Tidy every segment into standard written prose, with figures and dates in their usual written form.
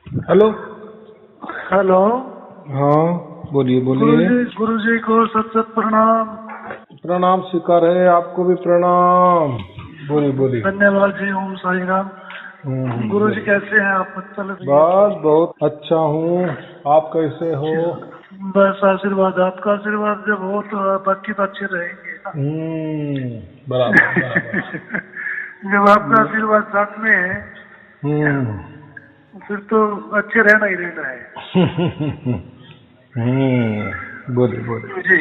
Hello. Hello. हाँ, बोलिए बोलिए। गुरु जी को सत सत प्रणाम। प्रणाम स्वीकार है, आपको भी प्रणाम। बोलिए बोलिए। धन्यवाद जी। ओम साई राम। गुरु जी बोलिए। कैसे हैं आप? चल रही है बस थोड़ी। बहुत अच्छा हूँ। आप कैसे हो? बस आशीर्वाद, आपका आशीर्वाद जब हो तो बाकी तो अच्छे रहेंगे ना। बराबर बराबर। जब आपका आशीर्वाद साथ में है हम्म। फिर तो अच्छे रहना ही रहना है। बोलिए बोलिए। जी।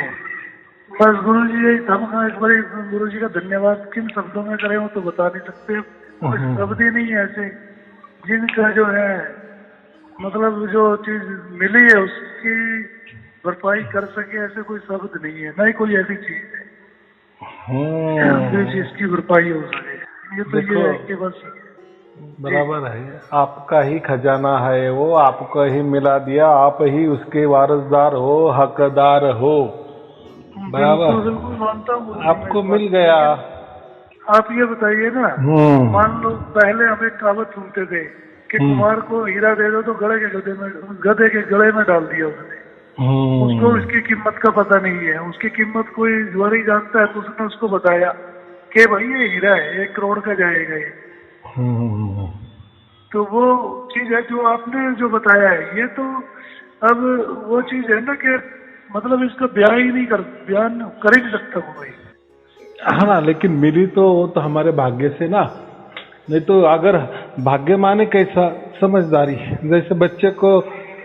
बस गुरु जी यही था। मैं एक बार गुरु जी का धन्यवाद किन शब्दों में करें वो तो बता नहीं सकते। कोई शब्द ही नहीं है ऐसे जिनका जो है मतलब जो चीज मिली है उसकी भरपाई कर सके। ऐसे कोई शब्द नहीं है, ना ही कोई ऐसी चीज है जो चीज की भरपाई हो सके। ये तो देखो, ये है कि बस जी बराबर है। आपका ही खजाना है वो, आपको ही मिला दिया, आप ही उसके वारसदार हो, हकदार हो। बिल्कुल बराबर। बिल्कुल मानता हूँ गुरु जी मैं इस आपको बात मिल को। गया। लेकिन आप ये बताइए ना, मान लो पहले हम एक कहावत सुनते थे कि कुम्हार को हीरा दे दो तो गधे के गले में डाल दिया उसने। उसको उसकी कीमत का पता नहीं है। उसकी कीमत कोई ज्वारी जानता है तो उसने उसको बताया कि भाई ये हीरा है, 1 करोड़ का जाएगा ये। तो वो चीज है जो आपने जो बताया है। ये तो अब वो चीज है ना कि मतलब इसका बयान कर ही नहीं सकता कोई। हाँ ना, लेकिन मिली तो वो तो हमारे भाग्य से ना। नहीं तो अगर भाग्य माने कैसा समझदारी। जैसे बच्चे को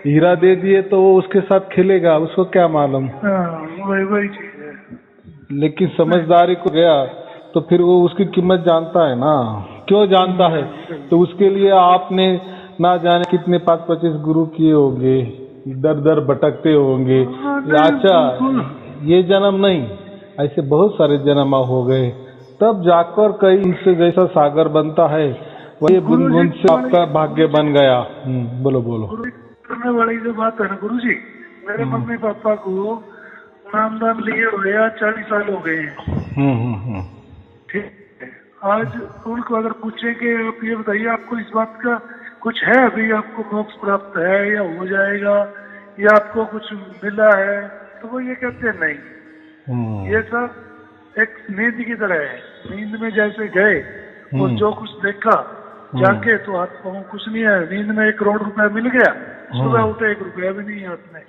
हीरा दे दिए तो वो उसके साथ खेलेगा, उसको क्या मालूम। हाँ वही चीज है। लेकिन समझदारी को गया तो फिर वो उसकी कीमत जानता है ना। क्यों जानता है? तो उसके लिए आपने ना जाने कितने 25 गुरु किए होंगे, दर दर भटकते होंगे। हाँ, नहीं अच्छा, बिल्कुल। ये जन्म नहीं, ऐसे बहुत सारे जन्म हो गए, तब जाकर कई इनसे जैसा सागर बनता है। वही बूंद गुरु जी बूंद से आपका भाग्य बन गया। बोलो बोलो। गुरु जी करने वाली जो बात है ना गुरु जी, मेरे मम्मी पापा को नामदान लिए हुए आज 40 साल हो गए हैं। ठीक है। आज उनको अगर पूछे कि आप ये बताइए आपको इस बात का कुछ है, अभी आपको मोक्ष प्राप्त है या हो जाएगा या आपको कुछ मिला है, तो वो ये कहते हैं नहीं। ये सब एक नींद की तरह है। नींद में जैसे गए और जो कुछ देखा जाके तो हाथ पाँव कुछ नहीं है। नींद में 1 करोड़ रुपया मिल गया, सुबह उठे 1 रुपया भी नहीं है हाथ में।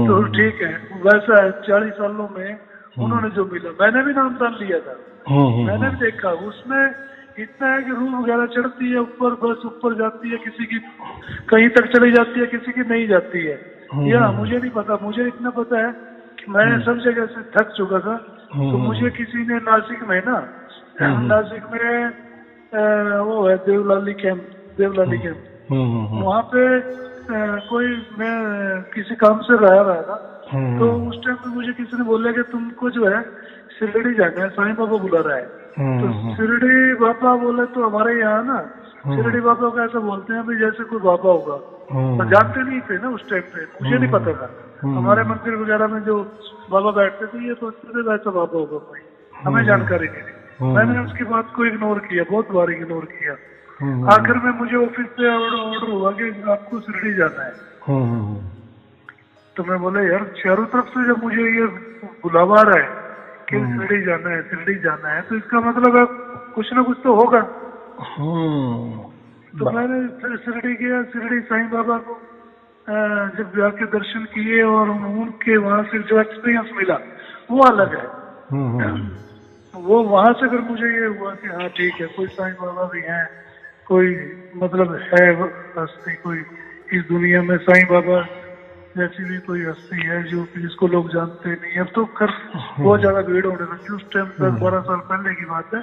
तो ठीक है, वैसा है 40 सालों में उन्होंने जो मिला। मैंने भी नामदान लिया था, मैंने भी देखा। उसमें इतना है कि रूह वगैरह चढ़ती है ऊपर, बस ऊपर जाती है, किसी की कहीं तक चली जाती है, किसी की नहीं जाती है। या मुझे नहीं पता, मुझे इतना पता है कि मैं सब जगह से थक चुका था। तो मुझे किसी ने नासिक में ना, नासिक में वो है देवलाली कैंप। वहाँ पे कोई मैं किसी काम से रहा था। तो उस टाइम पे मुझे किसी ने बोला कि तुमको जो है शिरडी जाना है, साईं बाबा बुला रहा है। तो शिरडी बाबा बोले तो हमारे यहाँ ना शिरडी बाबा को ऐसा बोलते हैं भाई जैसे कोई बाबा होगा। तो जानते नहीं थे ना उस टाइम पे, मुझे नहीं पता था। हमारे मंदिर वगैरह में जो बाबा बैठते थे ये सोचते थे वैसा बाबा होगा कोई, हमें जानकारी नहीं थी। मैंने उसकी बात को इग्नोर किया, बहुत बार इग्नोर किया। आखिर में मुझे ऑफिस से ऑर्डर हुआ कि आपको शिरडी जाना है। तो मैं बोला यार चारों तरफ से जब मुझे ये बुलावा आ रहा है कि शिरडी जाना है, शिरडी जाना है, तो इसका मतलब है कुछ ना कुछ तो होगा। तो मैंने फिर शिरडी गया। शिरडी साईं बाबा को जब जाके दर्शन किए और उनके वहां से जो एक्सपीरियंस मिला वो अलग है। वो वहां से फिर मुझे ये हुआ कि हाँ ठीक है, कोई साईं बाबा भी हैं, कोई मतलब है हस्ती, कोई इस दुनिया में साईं बाबा जैसी भी कोई हस्ती है जो जिसको लोग जानते नहीं। अब तो कर बहुत ज्यादा भीड़ होने लगी। उस टाइम 10-12 साल पहले की बात है।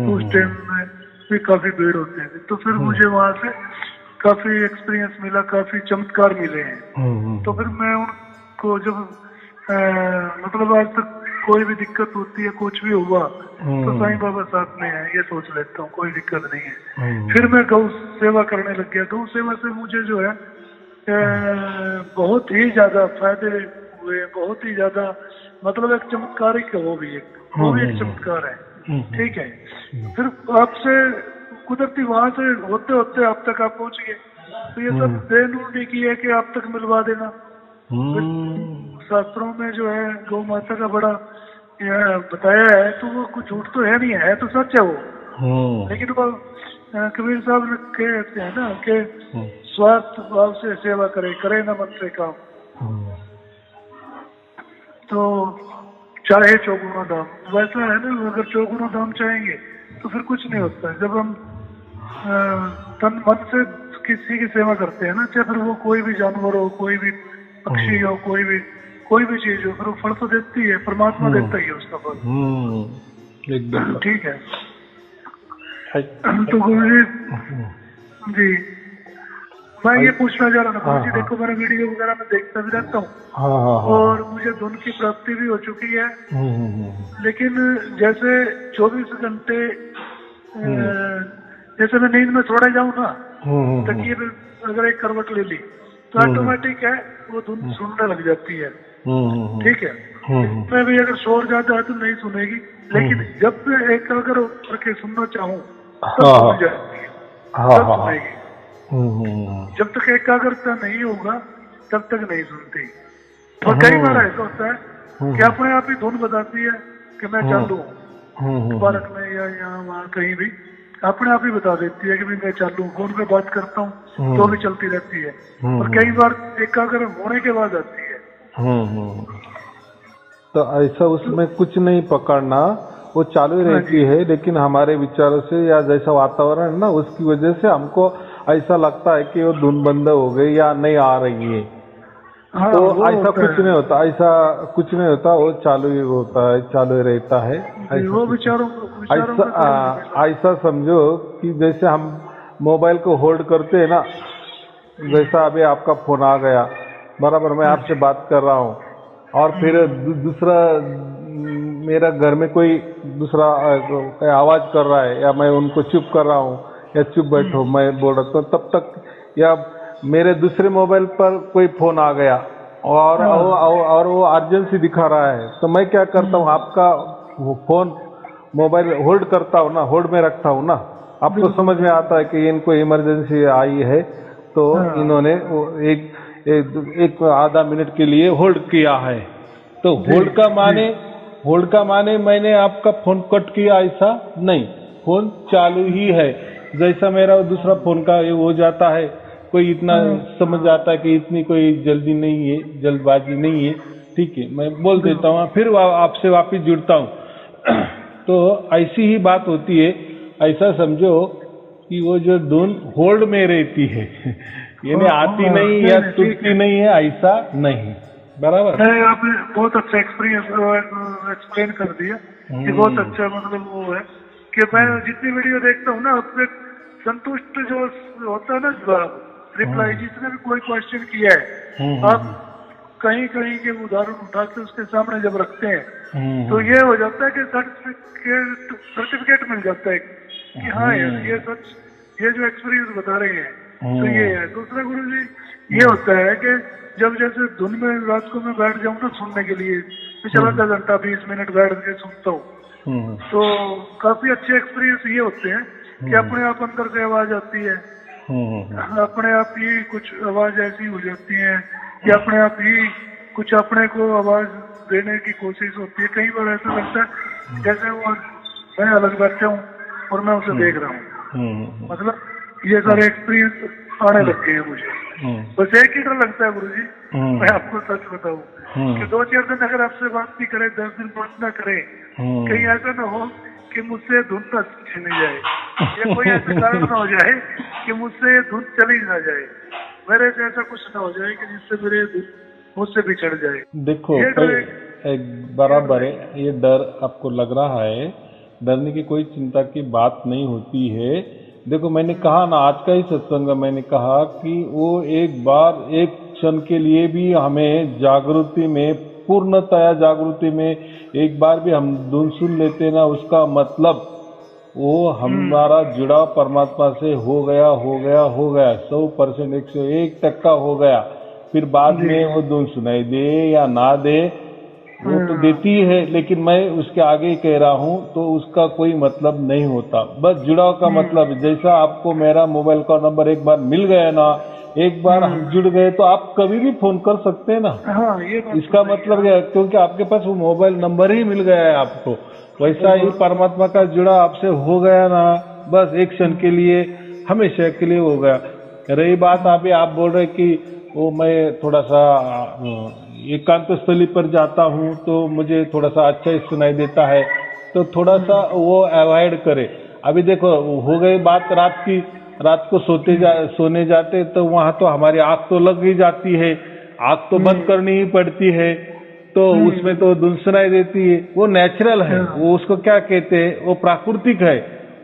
तो उस टाइम में भी काफी भीड़ होती थी। तो फिर मुझे वहां से काफी एक्सपीरियंस मिला, काफी चमत्कार मिले हैं। तो फिर मैं उनको जब मतलब आज तक कोई भी दिक्कत होती है, कुछ भी हुआ तो साईं बाबा साथ में है, ये सोच लेता हूँ, कोई दिक्कत नहीं है। फिर मैं गौ सेवा करने लग गया। गौ सेवा से मुझे जो है बहुत ही ज्यादा फायदे हुए, बहुत ही ज्यादा। मतलब एक चमत्कारिक है वो भी एक चमत्कार है। ठीक है। फिर आपसे कुदरती वहां से होते होते आप तक आप पहुंच गए। तो ये सब देन नहीं की है कि आप तक मिलवा देना। शास्त्रों में जो है गौ माता का बड़ा बताया है, तो वो कुछ झूठ तो है नहीं है, तो सच है वो। लेकिन वो कबीर साहब ने कहते हैं ना कि स्वार्थ भाव से सेवा करे न मन से काम। तो चाहे चौगुना दाम, वैसा है ना, अगर चौगुना दाम चाहेंगे तो फिर कुछ नहीं होता है। जब हम तन मन से किसी की सेवा करते हैं ना, चाहे फिर वो कोई भी जानवर हो, कोई भी पक्षी हो, कोई भी चीज हो, फिर वो फल तो देती है, परमात्मा देता ही है उसका फल। एकदम ठीक है। तो गुरु जी मैं ये पूछना चाह रहा था गुरु जी, देखो मेरा वीडियो वगैरह में देखता भी रहता हूँ और मुझे धुन की प्राप्ति भी हो चुकी है। लेकिन जैसे 24 घंटे जैसे मैं नींद में थोड़ा जाऊँ ना, तकिए पे अगर एक करवट ले ली तो ऑटोमेटिक है वो धुन सुनने लग जाती है। ठीक है। मैं भी अगर शोर ज्यादा है तो नहीं सुनेगी, लेकिन जब मैं एक अगर करके सुनना चाहूँ तब सुन जाती है, तब सुनेगी। जब तक एकाग्रता नहीं होगा तब तक नहीं सुनती। और कई बार ऐसा होता है कि अपने आप ही धुन बताती है कि मैं चालू हूँ, पार्क में या यहाँ वहाँ कहीं भी अपने आप ही बता देती है कि मैं चालू हूँ। फोन पे बात करता हूँ तो भी चलती रहती है, और कई बार एकाग्र होने के बाद आती है। तो ऐसा उसमें कुछ नहीं पकड़ना, वो चालू ही रहती है, लेकिन हमारे विचारों से या जैसा वातावरण है ना उसकी वजह से हमको ऐसा लगता है कि वो धुन बंद हो गई या नहीं आ रही है। तो ऐसा कुछ नहीं होता, ऐसा कुछ नहीं होता, वो चालू ही होता है, चालू ही रहता है। वो विचारों ऐसा समझो कि जैसे हम मोबाइल को होल्ड करते हैं ना, जैसा अभी आपका फोन आ गया, बराबर मैं आपसे बात कर रहा हूँ और फिर दूसरा मेरा घर में कोई दूसरा आवाज कर रहा है या मैं उनको चुप कर रहा हूँ या चुप बैठो मैं बोल रहा हूँ, तब तक या मेरे दूसरे मोबाइल पर कोई फोन आ गया और वो अर्जेंसी दिखा रहा है, तो मैं क्या करता हूँ, आपका फोन मोबाइल होल्ड करता हूँ ना, होल्ड में रखता हूँ ना। आपको समझ में आता है कि इनको इमरजेंसी आई है, तो इन्होंने एक आधा मिनट के लिए होल्ड किया है। तो होल्ड का माने मैंने आपका फोन कट किया ऐसा नहीं, फोन चालू ही है। जैसा मेरा दूसरा फोन का हो जाता है, कोई इतना समझ आता है कि इतनी कोई जल्दी नहीं है, जल्दबाजी नहीं है, ठीक है, मैं बोल देता हूँ, फिर आपसे वापस जुड़ता हूँ। तो ऐसी ही बात होती है। ऐसा समझो कि वो जो धुन होल्ड में रहती है, यानी आती नहीं या टूटती नहीं है, ऐसा नहीं। बराबर आपने बहुत अच्छा एक्सप्लेन कर दिया कि बहुत अच्छा, मतलब वो है कि मैं जितनी वीडियो देखता हूँ ना उसमें संतुष्ट जो होता है ना जवाब रिप्लाई, जिसने भी कोई क्वेश्चन किया है आप कहीं कहीं के उदाहरण उठा के उसके सामने जब रखते हैं तो ये हो जाता है कि सर्टिफिकेट मिल जाता है कि हाँ यार ये सच, ये जो एक्सपीरियंस बता रहे हैं तो ये है। दूसरा गुरु जी ये होता है कि जब जैसे धुन में रात को मैं बैठ जाऊँ ना सुनने के लिए, पिछला आधा घंटा 20 मिनट बैठ के सुनता हूँ, तो काफी अच्छे एक्सपीरियंस ये होते हैं कि अपने आप अंदर से आवाज आती है, अपने आप ही कुछ आवाज ऐसी हो जाती है कि अपने आप ही कुछ अपने को आवाज देने की कोशिश होती है। कई बार ऐसा लगता है जैसे वो मैं अलग बैठा हूँ और मैं उसे देख रहा हूँ। मतलब ये सारे एक्सपीरियंस आने लग गए हैं मुझे। बस एक ही डर लगता है गुरुजी, मैं आपको सच बताऊं कि 2-4 दिन अगर आपसे बात नहीं करे, 10 दिन बात ना करे, कहीं ऐसा ना हो कि मुझसे धुन न छीनी जाए या कोई ऐसा कारण ना हो जाए कि मुझसे ये धुन चली ना जाए, मेरे से ऐसा कुछ ना हो जाए कि जिससे मेरे मुझसे बिछड़ जाए। देखो एक बराबर है, ये डर आपको लग रहा है, डरने की कोई चिंता की बात नहीं होती है। देखो मैंने कहा ना, आज का ही सत्संग मैंने कहा कि वो एक बार एक क्षण के लिए भी हमें जागृति में, पूर्णतया जागृति में एक बार भी हम धुन सुन लेते ना, उसका मतलब वो हमारा जुड़ाव परमात्मा से हो गया 100%, 101% हो गया। फिर बाद में वो धुन सुनाई दे या ना दे, वो तो देती है, लेकिन मैं उसके आगे ही कह रहा हूँ तो उसका कोई मतलब नहीं होता। बस जुड़ाव का मतलब, जैसा आपको मेरा मोबाइल का नंबर एक बार मिल गया ना, एक बार हम जुड़ गए तो आप कभी भी फोन कर सकते हैं ना। हाँ, ये बात इसका तो मतलब क्या है, क्योंकि आपके पास वो मोबाइल नंबर ही मिल गया है आपको, वैसा ही परमात्मा का जुड़ा आपसे हो गया ना, बस एक क्षण के लिए, हमेशा के लिए हो गया। रही बात अभी आप बोल रहे कि वो मैं थोड़ा सा एकांत स्थली पर जाता हूँ तो मुझे थोड़ा सा अच्छा ही सुनाई देता है, तो थोड़ा सा वो अवॉइड करे। अभी देखो हो गई बात रात की, रात को सोने जाते तो वहां तो हमारी आंख तो लग ही जाती है, आंख तो बंद करनी ही पड़ती है, तो उसमें तो धुन सुनाई देती है। वो नेचुरल है, वो उसको क्या कहते हैं, वो प्राकृतिक है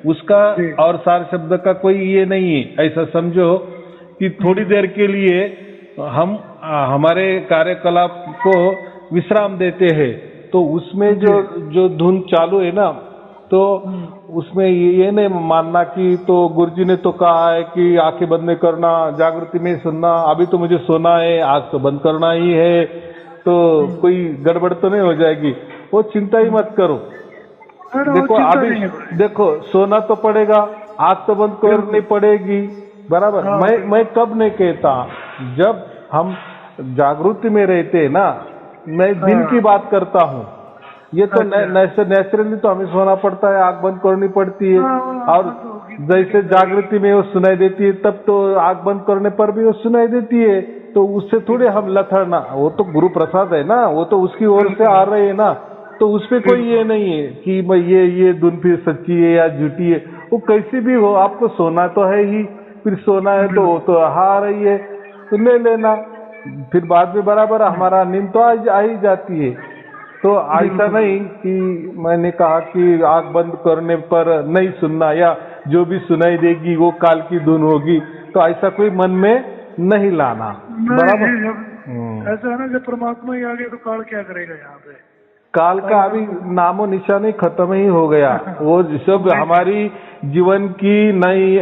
उसका, और सार शब्द का कोई ये नहीं है। ऐसा समझो कि थोड़ी देर के लिए हम हमारे कार्यकलाप को विश्राम देते हैं, तो उसमें जो धुन चालू है ना, तो उसमें ये नहीं मानना कि तो गुरुजी ने तो कहा है कि आंखें बंद नहीं करना, जागृति में सुनना, अभी तो मुझे सोना है, आंख तो बंद करना ही है, तो कोई गड़बड़ तो नहीं हो जाएगी। वो चिंता ही मत करो। देखो अभी देखो सोना तो पड़ेगा, आंख तो बंद करनी पड़ेगी, बराबर। मैं कब नहीं कहता, जब हम जागृति में रहते हैं ना, मैं दिन की बात करता हूँ, ये तो नेचुरली तो हमें सोना पड़ता है, आंख बंद करनी पड़ती है, और जैसे जागृति में वो सुनाई देती है तब तो आंख बंद करने पर भी वो सुनाई देती है, तो उससे थोड़े हम लथड़ना, वो तो गुरु प्रसाद है ना, वो तो उसकी ओर से आ रहे है ना, तो उसपे कोई ये नहीं है कि मैं ये धुन फिर सच्ची है या झूठी है। वो कैसी भी हो, आपको सोना तो है ही, फिर सोना है तो वो तो आ रही है तो ले लेना, फिर बाद में बराबर हमारा नींद तो आ ही जाती है। तो ऐसा नहीं कि मैंने कहा कि आंख बंद करने पर नहीं सुनना, या जो भी सुनाई देगी वो काल की धुन होगी, तो ऐसा कोई मन में नहीं लाना, बराबर। ऐसा है ना, जब परमात्मा ही आ गया तो काल क्या करेगा यहाँ पे? काल का अभी नामो निशान ही खत्म ही हो गया। वो सब हमारी जीवन की नई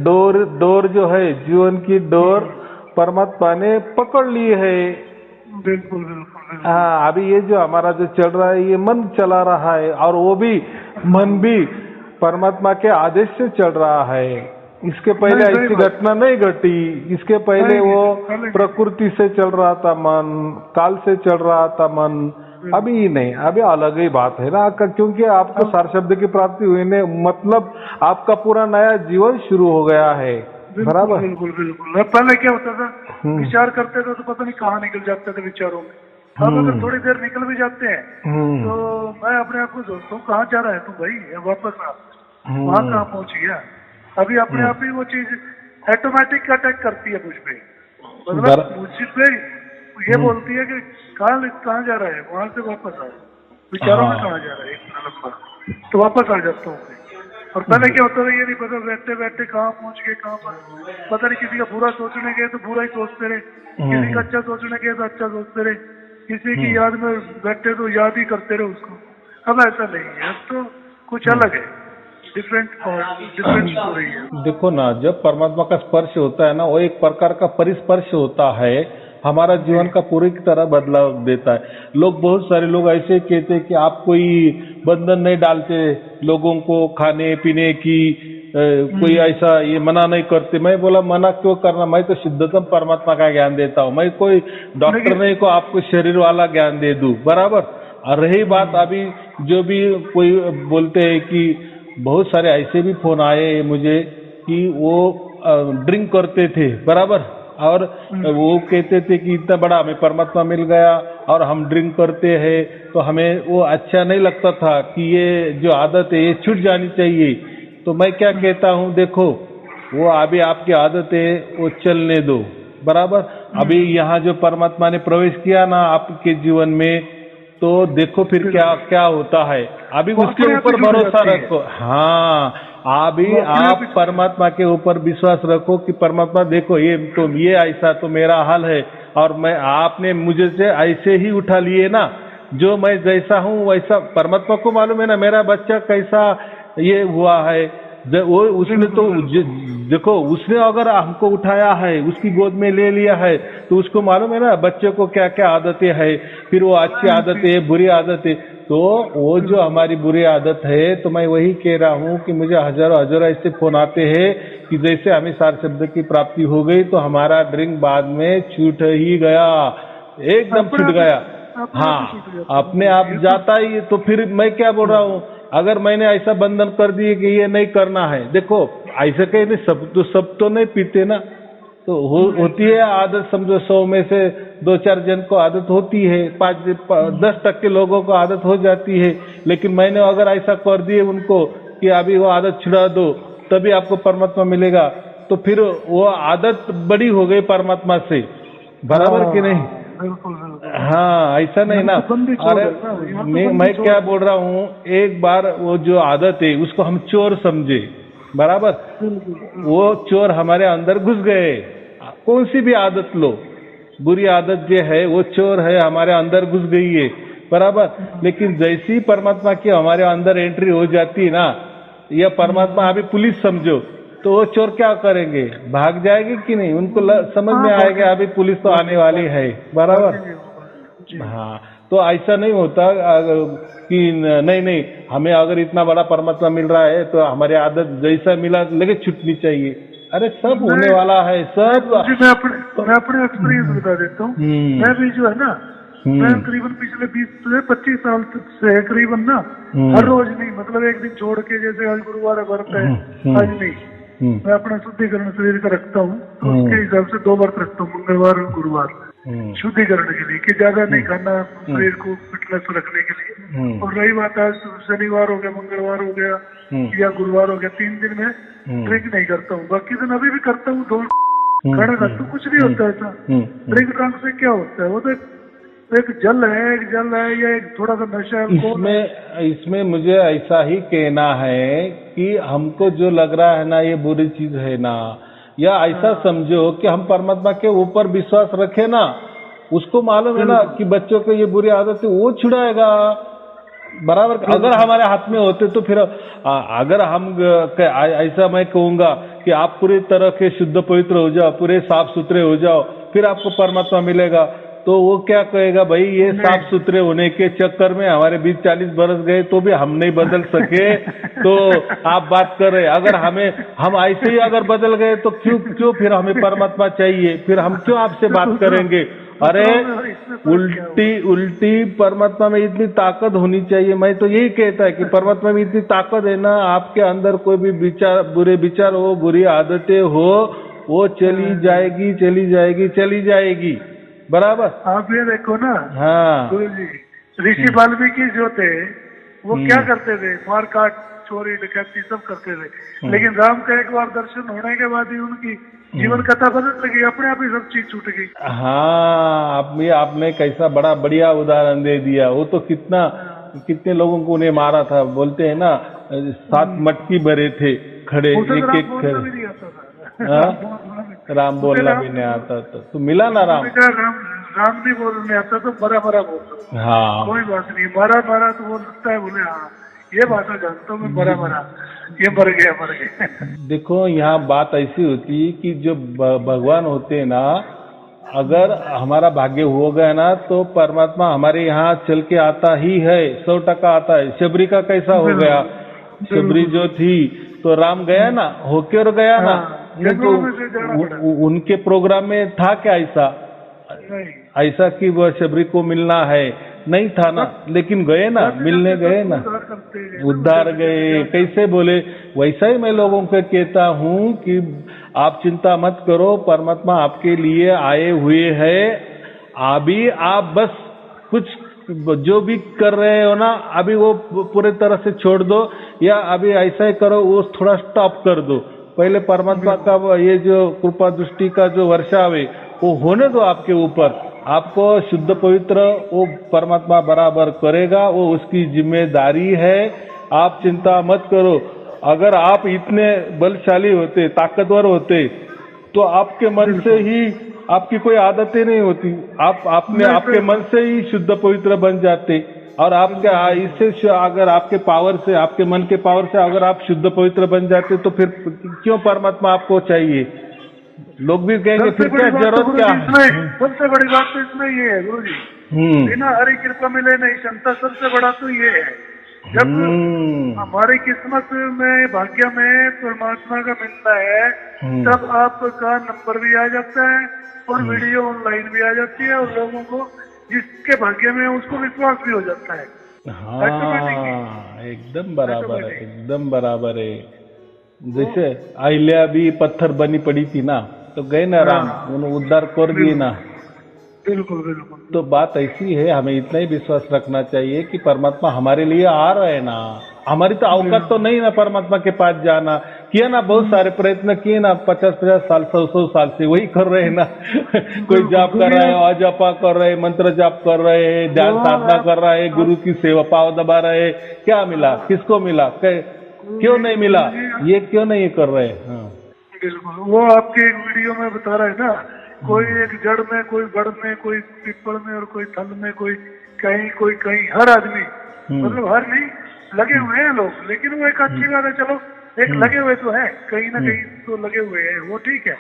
डोर जो है, जीवन की डोर परमात्मा ने पकड़ ली है। बिल्कुल बिल्कुल। हाँ, अभी ये जो हमारा जो चल रहा है, ये मन चला रहा है, और वो भी मन भी परमात्मा के आदेश से चल रहा है। इसके पहले ऐसी घटना नहीं घटी, इसके पहले वो प्रकृति से चल रहा था मन, काल से चल रहा था मन, अभी नहीं, अभी अलग ही बात है ना, क्योंकि आपको सार शब्द की प्राप्ति हुई ने, मतलब आपका पूरा नया जीवन शुरू हो गया है, बराबर। बिल्कुल बिल्कुल। पहले क्या होता था, विचार करते थे तो पता नहीं कहाँ निकल जाते थे विचारों में। अब अगर थोड़ी देर निकल भी जाते हैं तो मैं अपने आप को सोचता हूँ, कहाँ जा रहा है तू भाई, वापस आ, वहाँ कहाँ पहुँच गया। अभी अपने आप ही वो चीज ऑटोमेटिक अटैक करती है मुझ पे, मतलब मुझ पे ये बोलती है कि कहाँ जा रहा है, वहां से वापस आ, विचारों में कहाँ जा रहा है, इतना लंबा, तो वापस आ जाता हूँ। और पहले क्या होता था, ये नहीं पता, बैठते बैठते कहाँ पहुंच गए, कहाँ पर पता नहीं, किसी का बुरा सोचने गए तो बुरा ही सोचते रहे, किसी का अच्छा सोचने गए तो अच्छा सोचते रहे, किसी की याद में बैठे तो याद ही करते रहे उसको। अब ऐसा नहीं है, अब तो कुछ अलग है, डिफरेंट स्टोरी है। देखो ना, जब परमात्मा का स्पर्श होता है ना, वो एक प्रकार का परिस्पर्श होता है, हमारा जीवन का पूरी तरह बदलाव देता है। लोग, बहुत सारे लोग ऐसे कहते हैं कि आप कोई बंधन नहीं डालते लोगों को खाने पीने की, कोई ऐसा ये मना नहीं करते। मैं बोला मना क्यों करना, मैं तो शुद्धतम परमात्मा का ज्ञान देता हूँ, मैं कोई डॉक्टर नहीं को आपको शरीर वाला ज्ञान दे दूं, बराबर। और रही बात अभी जो भी कोई बोलते हैं कि बहुत सारे ऐसे भी फोन आए मुझे कि वो ड्रिंक करते थे, बराबर, और वो कहते थे कि इतना बड़ा हमें परमात्मा मिल गया और हम ड्रिंक करते हैं, तो हमें वो अच्छा नहीं लगता था कि ये जो आदत है ये छूट जानी चाहिए। तो मैं क्या कहता हूँ, देखो वो अभी आपकी आदत है वो चलने दो, बराबर। अभी यहाँ जो परमात्मा ने प्रवेश किया ना आपके जीवन में, तो देखो फिर क्या क्या होता है। अभी उसके ऊपर भरोसा रखो। हाँ, अभी आप परमात्मा के ऊपर विश्वास रखो कि परमात्मा देखो ये ऐसा तो मेरा हाल है, और मैं आपने मुझे से ऐसे ही उठा लिए ना, जो मैं जैसा हूँ वैसा परमात्मा को मालूम है ना, मेरा बच्चा कैसा ये हुआ है, वो उसने तो देखो, उसने अगर हमको उठाया है, उसकी गोद में ले लिया है, तो उसको मालूम है ना बच्चे को क्या क्या आदतें है, फिर वो अच्छी आदतें बुरी आदतें। तो वो जो हमारी बुरी आदत है, तो मैं वही कह रहा हूँ कि मुझे हजारों हजारों ऐसे फोन आते हैं कि जैसे हमें सार शब्द की प्राप्ति हो गई तो हमारा ड्रिंक बाद में छूट ही गया, एकदम छूट गया। हाँ, अपने आप जाता ही। तो फिर मैं क्या बोल रहा हूँ, अगर मैंने ऐसा बंधन कर दिए कि ये नहीं करना है, देखो ऐसा कहीं नहीं, सब तो नहीं पीते ना, तो होती है आदत, समझो 100 में से 2-4 जन को आदत होती है, 5-10% लोगों को आदत हो जाती है। लेकिन मैंने अगर ऐसा कर दिए उनको कि अभी वो आदत छुड़ा दो तभी आपको परमात्मा मिलेगा, तो फिर वो आदत बड़ी हो गई परमात्मा से, बराबर कि नहीं? बिल्कुल। हाँ, ऐसा नहीं ना। अरे मैं क्या बोल रहा हूँ, एक बार वो जो आदत है उसको हम चोर समझे, बराबर, वो चोर हमारे अंदर घुस गए। कौन सी भी आदत लो, बुरी आदत जो है वो चोर है, हमारे अंदर घुस गई है, बराबर। लेकिन जैसी परमात्मा की हमारे अंदर एंट्री हो जाती है ना, या परमात्मा अभी पुलिस समझो, तो वो चोर क्या करेंगे, भाग जाएंगे कि नहीं? उनको समझ में आएगा अभी पुलिस तो आने वाली है, बराबर। हाँ, तो ऐसा नहीं होता कि नहीं हमें अगर इतना बड़ा परमात्मा मिल रहा है तो हमारी आदत जैसा मिला लेके छूटनी चाहिए। अरे सब होने वाला है, सब। मैं अपने एक्सपीरियंस बता देता हूँ। मैं भी जो है ना, मैं करीबन पिछले 20-25 साल से करीबन ना हर रोज नहीं, मतलब एक दिन छोड़ के, जैसे आज गुरुवार है व्रत है, आज नहीं, मैं अपना शुद्धिकरण शरीर का रखता हूँ, तो उसके हिसाब से 2 व्रत रखता हूँ, मंगलवार और गुरुवार, शुद्धिकरण के लिए, कि ज्यादा नहीं खाना, शरीर को फिटनेस रखने के लिए। और रही बात आज शनिवार हो गया, मंगलवार हो गया या गुरुवार हो गया, 3 दिन में ड्रिंक नहीं करता हूँ। बाकी दिन अभी भी करता हूँ, 2 खाना खाता हूँ, कुछ नहीं होता ऐसा। ड्रिंक ड्रंक से क्या होता है, वो तो एक जल है या एक थोड़ा सा नशा है। इसमें मुझे ऐसा ही कहना है कि हमको जो लग रहा है ना ये बुरी चीज है ना, या ऐसा समझो कि हम परमात्मा के ऊपर विश्वास रखे ना, उसको मालूम है ना कि बच्चों को ये बुरी आदत है, वो छुड़ाएगा, बराबर। अगर हमारे हाथ में होते तो फिर अगर हम ऐसा मैं कहूंगा कि आप पूरी तरह के शुद्ध पवित्र हो जाओ, पूरे साफ सुथरे हो जाओ, फिर आपको परमात्मा मिलेगा, तो वो क्या कहेगा, भाई ये साफ सुथरे होने के चक्कर में हमारे 20-40 बरस गए तो भी हम नहीं बदल सके, तो आप बात कर रहे। अगर हम ऐसे ही अगर बदल गए तो क्यों फिर हमें परमात्मा चाहिए, फिर हम क्यों आपसे बात करेंगे? अरे उल्टी परमात्मा में इतनी ताकत होनी चाहिए। मैं तो यही कहता है कि परमात्मा में इतनी ताकत है ना, आपके अंदर कोई भी बुरे विचार हो, बुरी आदतें हो, वो चली जाएगी, बराबर। आप ये देखो ना, हाँ, गुरु जी, ऋषि वाल्मीकि जो थे वो क्या करते थे, मार काट, चोरी डकैती सब करते थे, लेकिन राम का एक बार दर्शन होने के बाद ही उनकी जीवन कथा बदल लगी, अपने आप ही सब चीज छूट गई। हाँ, आपने कैसा बढ़िया उदाहरण दे दिया। वो तो कितने लोगों को उन्हें मारा था, बोलते हैं ना 7 मटकी भरे थे खड़े, एक राम बोलना भी नहीं आता था, तो मिला ना राम नहीं बोलने आता तो बड़ा बोलता। हाँ, कोई बात नहीं, मारा तो वो लगता है, बोले हाँ ये भाषा जानता हूँ मैं, बड़ा ये मर गया। देखो यहाँ बात ऐसी होती कि जो भगवान होते हैं ना, अगर हमारा भाग्य हो गया ना तो परमात्मा हमारे यहाँ चल के आता ही है, 100% आता है। शबरी का कैसा हो गया, शबरी जो थी तो राम गया ना, होकर गया ना, तो उनके प्रोग्राम में था क्या ऐसा कि वह शबरी को मिलना है? नहीं था ना, लेकिन गए ना, मिलने गए ना, उद्धार गए। कैसे बोले? वैसा ही मैं लोगों को कहता हूँ कि आप चिंता मत करो, परमात्मा आपके लिए आए हुए हैं। अभी आप बस कुछ जो भी कर रहे हो ना, अभी वो पूरे तरह से छोड़ दो, या अभी ऐसा ही करो, वो थोड़ा स्टॉप कर दो। पहले परमात्मा का ये जो कृपा दृष्टि का जो वर्षाव है वो होने दो आपके ऊपर, आपको शुद्ध पवित्र वो परमात्मा बराबर करेगा, वो उसकी जिम्मेदारी है। आप चिंता मत करो। अगर आप इतने बलशाली होते, ताकतवर होते, तो आपके मन से ही आपकी कोई आदतें नहीं होती, आपने आपके मन से ही शुद्ध पवित्र बन जाते। और आपके इससे अगर आपके पावर से, आपके मन के पावर से अगर आप शुद्ध पवित्र बन जाते तो फिर क्यों परमात्मा आपको चाहिए? लोग भी कहेंगे फिर क्या जरूरत क्या है? सबसे बड़ी बात तो इसमें ये है गुरु जी, बिना हरि कृपा मिले नहीं क्षमता, सबसे बड़ा तो ये है। जब हमारी किस्मत में, भाग्य में परमात्मा का मिलता है, तब आपका नंबर भी आ जाता है और वीडियो ऑनलाइन भी आ जाती है, और लोगों को जिसके भाग्य में उसको विश्वास भी हो जाता है। हाँ, एकदम बराबर है, एकदम बराबर है। जैसे अहिल्या भी पत्थर बनी पड़ी थी ना, तो गए ना राम, उन्होंने उद्धार कर दिए ना। बिल्कुल बिल्कुल। तो बात ऐसी है, हमें इतना ही विश्वास रखना चाहिए कि परमात्मा हमारे लिए आ रहे हैं ना। हमारी तो औकात तो नहीं ना परमात्मा के पास जाना। किया ना, बहुत सारे प्रयत्न किए ना, 50-50 साल 100 साल से वही कर रहे हैं ना। कोई जाप कर रहा है, अजपा कर रहे, मंत्र जाप कर रहे हैं, ध्यान साधना कर रहा है, गुरु की सेवा पाव दबा रहे, क्या मिला, किसको मिला, क्यों नहीं मिला, ये क्यों नहीं कर रहे? हाँ बिल्कुल, वो आपके वीडियो में बता रहा है ना, कोई एक जड़ में, कोई बड़ में, कोई पीपल में, और कोई थल में, कोई कहीं, हर आदमी, मतलब हर नहीं, लगे हुए हैं लोग। लेकिन वो एक अच्छी बात है, चलो एक लगे हुए तो है, कहीं ना कहीं तो लगे हुए हैं, वो ठीक है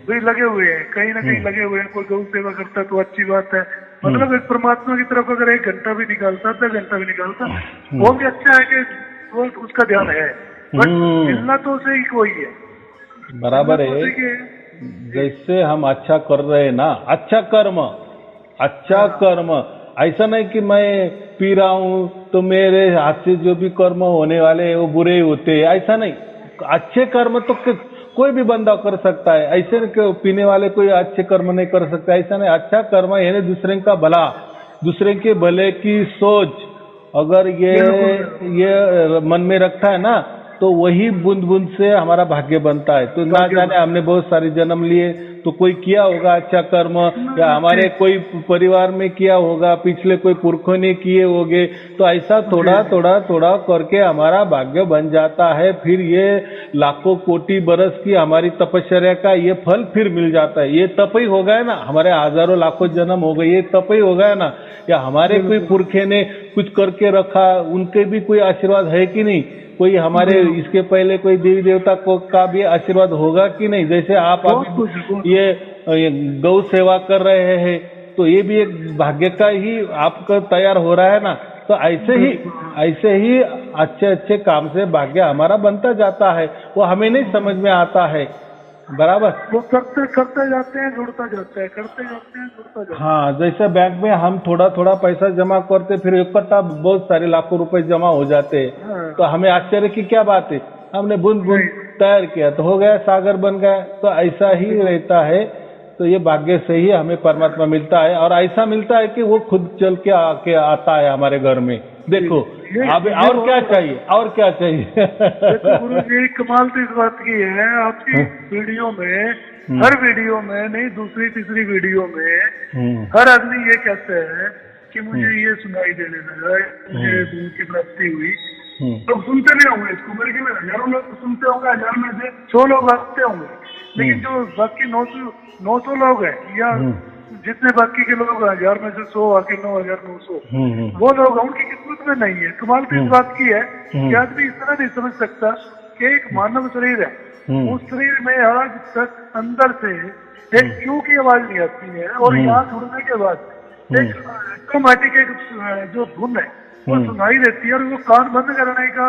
भाई, लगे हुए हैं, कहीं ना कहीं लगे हुए हैं। कोई गौ सेवा करता है तो अच्छी बात है, मतलब एक परमात्मा की तरफ अगर 1 घंटा भी निकालता, 10 घंटा भी निकालता, वो भी अच्छा है कि वो उसका ध्यान है। बट मिलना तो उसे ही कोई है, बराबर है। जैसे हम अच्छा कर रहे हैं ना, अच्छा कर्म, ऐसा नहीं कि मैं पी रहा हूँ तो मेरे हाथ से जो भी कर्म होने वाले हैं वो बुरे ही होते हैं, ऐसा नहीं। अच्छे कर्म तो कोई भी बंदा कर सकता है, ऐसे नहीं कि पीने वाले कोई अच्छे कर्म नहीं कर सकता, ऐसा नहीं। अच्छा कर्म यानी दूसरे का भला, दूसरे के भले की सोच अगर ये मन में रखता है ना, तो वही बूंद बूंद से हमारा भाग्य बनता है। तो ना जाने हमने बहुत सारे जन्म लिए, तो कोई किया होगा अच्छा कर्म, या हमारे कोई परिवार में किया होगा, पिछले कोई पुरखों ने किए होंगे, तो ऐसा थोड़ा थोड़ा करके हमारा भाग्य बन जाता है। फिर ये लाखों कोटि बरस की हमारी तपस्या का ये फल फिर मिल जाता है। ये तप ही हो गया ना, हमारे हजारों लाखों जन्म हो गए, ये तप ही हो गया ना। या हमारे कोई पुरखे ने कुछ करके रखा, उनके भी कोई आशीर्वाद है कि नहीं? कोई हमारे इसके पहले कोई देवी देवता का भी आशीर्वाद होगा कि नहीं? जैसे आप अभी ये गौ सेवा कर रहे हैं, तो ये भी एक भाग्य का ही आपका तैयार हो रहा है ना। तो ऐसे ही अच्छे काम से भाग्य हमारा बनता जाता है, वो हमें नहीं समझ में आता है। बराबर, वो करते जाते हैं, जुड़ता जाता है, करते जाते हैं, जुड़ता जाता है। हाँ, जैसे बैंक में हम थोड़ा पैसा जमा करते, फिर इकट्ठा बहुत सारे लाखों रुपए जमा हो जाते हैं। हाँ। तो हमें आश्चर्य की क्या बात है, हमने बूंद बूंद तैयार किया तो हो गया, सागर बन गया। तो ऐसा ही रहता है। तो ये भाग्य से ही हमें परमात्मा मिलता है, और ऐसा मिलता है कि वो खुद चल के आके आता है हमारे घर में। देखो अब और क्या चाहिए, और क्या चाहिए। देखो गुरु जी, कमाल तो इस बात की है, आपकी वीडियो में, हर वीडियो में नहीं, दूसरी तीसरी वीडियो में हर आदमी ये कहते हैं कि मुझे ये सुनाई देने लगा, मुझे गुरु की प्राप्ति हुई। तो सुनते नहीं होंगे इसको, मेरे ख्याल में हजारों लोग सुनते होंगे, 1000 में से 100 लोग आते होंगे, लेकिन जो बाकी 900 लोग हैं, या जितने बाकी के लोग 1000 में से 100 आके 9900, वो लोग उनकी किस्मत में नहीं है। कमाल तो इस बात की है कि आदमी इस तरह नहीं समझ सकता कि एक मानव शरीर है, उस शरीर में आज तक अंदर से एक क्यों की आवाज नहीं आती है, और यहाँ जुड़ने के बाद एक ऑटोमेटिक एक जो धुन है वो सुनाई देती है, और वो कान बंद करने का,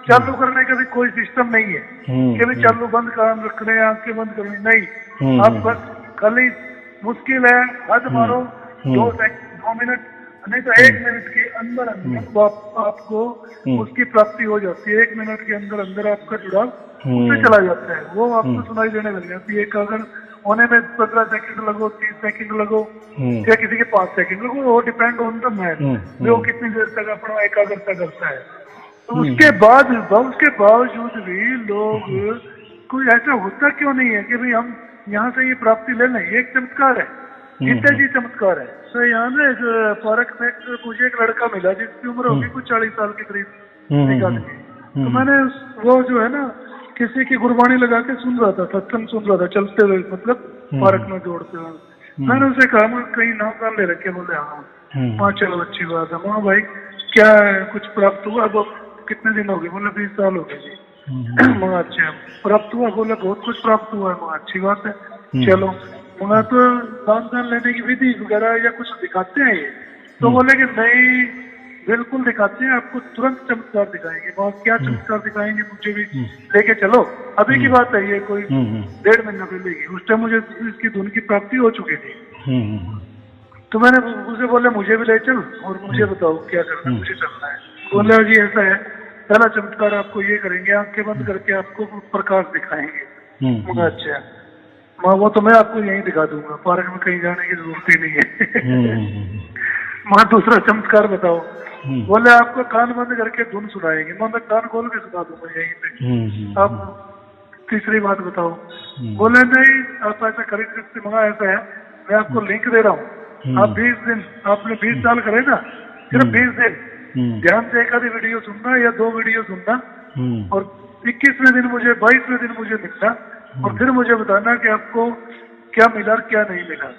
चालू करने का भी कोई सिस्टम नहीं है कि भी चालू बंद कान रखने, आंखें बंद करनी, नहीं। आप बस खाली मुश्किल है, हद मारो 2 मिनट, नहीं तो 1 मिनट के अंदर आपको उसकी प्राप्ति हो जाती है। 1 मिनट के अंदर आपका जुड़ाव उससे चला जाता है, वो आपको सुनाई देने लग जाती है। अगर होने में 15 सेकंड लगो, 30 सेकंड लगो, या किसी के 5 सेकंड लगो, वो डिपेंड ऑन द मैन, वो कितनी देर तक अपना एकाग्रता करता है। तो उसके बावजूद भी लोग, कोई ऐसा होता क्यों नहीं है कि भाई हम यहाँ से ये प्राप्ति ले लें? एक चमत्कार है, जीते जी चमत्कार है। तो यहाँ ना पार्क में मुझे एक लड़का मिला जिसकी उम्र होगी कुछ 40 साल के करीब निकाल के। तो मैंने वो जो है ना, किसी की गुरबानी लगा के सुन रहा था, सत्संग सुन रहा था चलते हुए, मतलब पार्क में दौड़ते हुए। मैंने उसे कहा मैं कहीं नाम दान ले रखे? बोले हाँ। हाँ चलो अच्छी बात है। हाँ भाई क्या है, कुछ प्राप्त हुआ? वो कितने दिन हो गए? बोले 20 साल हो गए जी। मगर अच्छा प्राप्त हुआ? बोले बहुत कुछ प्राप्त हुआ है। मगर अच्छी बात है, चलो। मगर तो दान लेने की विधि वगैरह या कुछ दिखाते हैं ये? तो बोले कि नहीं बिल्कुल दिखाते हैं, आपको तुरंत चमत्कार दिखाएंगे। वहाँ क्या चमत्कार दिखाएंगे मुझे भी लेके चलो। अभी की बात है ये, कोई 1.5 महीना पहले की। उस टाइम मुझे इसकी धुन की प्राप्ति हो चुकी थी। तो मैंने उसे बोले मुझे भी ले चल और मुझे बताओ क्या करना है, मुझे चलना है। बोले जी ऐसा है, पहला चमत्कार आपको ये करेंगे, आंखें बंद करके आपको प्रकाश दिखाएंगे। मगर अच्छा माँ वो तो मैं आपको यहीं दिखा दूंगा, पार्क में कहीं जाने की जरूरत ही नहीं है। माँ दूसरा चमत्कार बताओ। बोले आपको कान बंद करके धुन सुनाएंगे। माँ मैं कान खोल के सुना दूंगा यहीं पे। आप तीसरी बात बताओ। बोले नहीं आप ऐसा कर सकते। मगर ऐसा है, मैं आपको लिंक दे रहा हूँ, आप 20 दिन, आपने 20 साल करे ना, सिर्फ 20 दिन ध्यान से एक आधी वीडियो सुनना या 2 वीडियो सुनना, और 21वें दिन मुझे 22वें दिन मुझे मिलना और फिर मुझे बताना कि आपको क्या मिला और क्या नहीं मिला।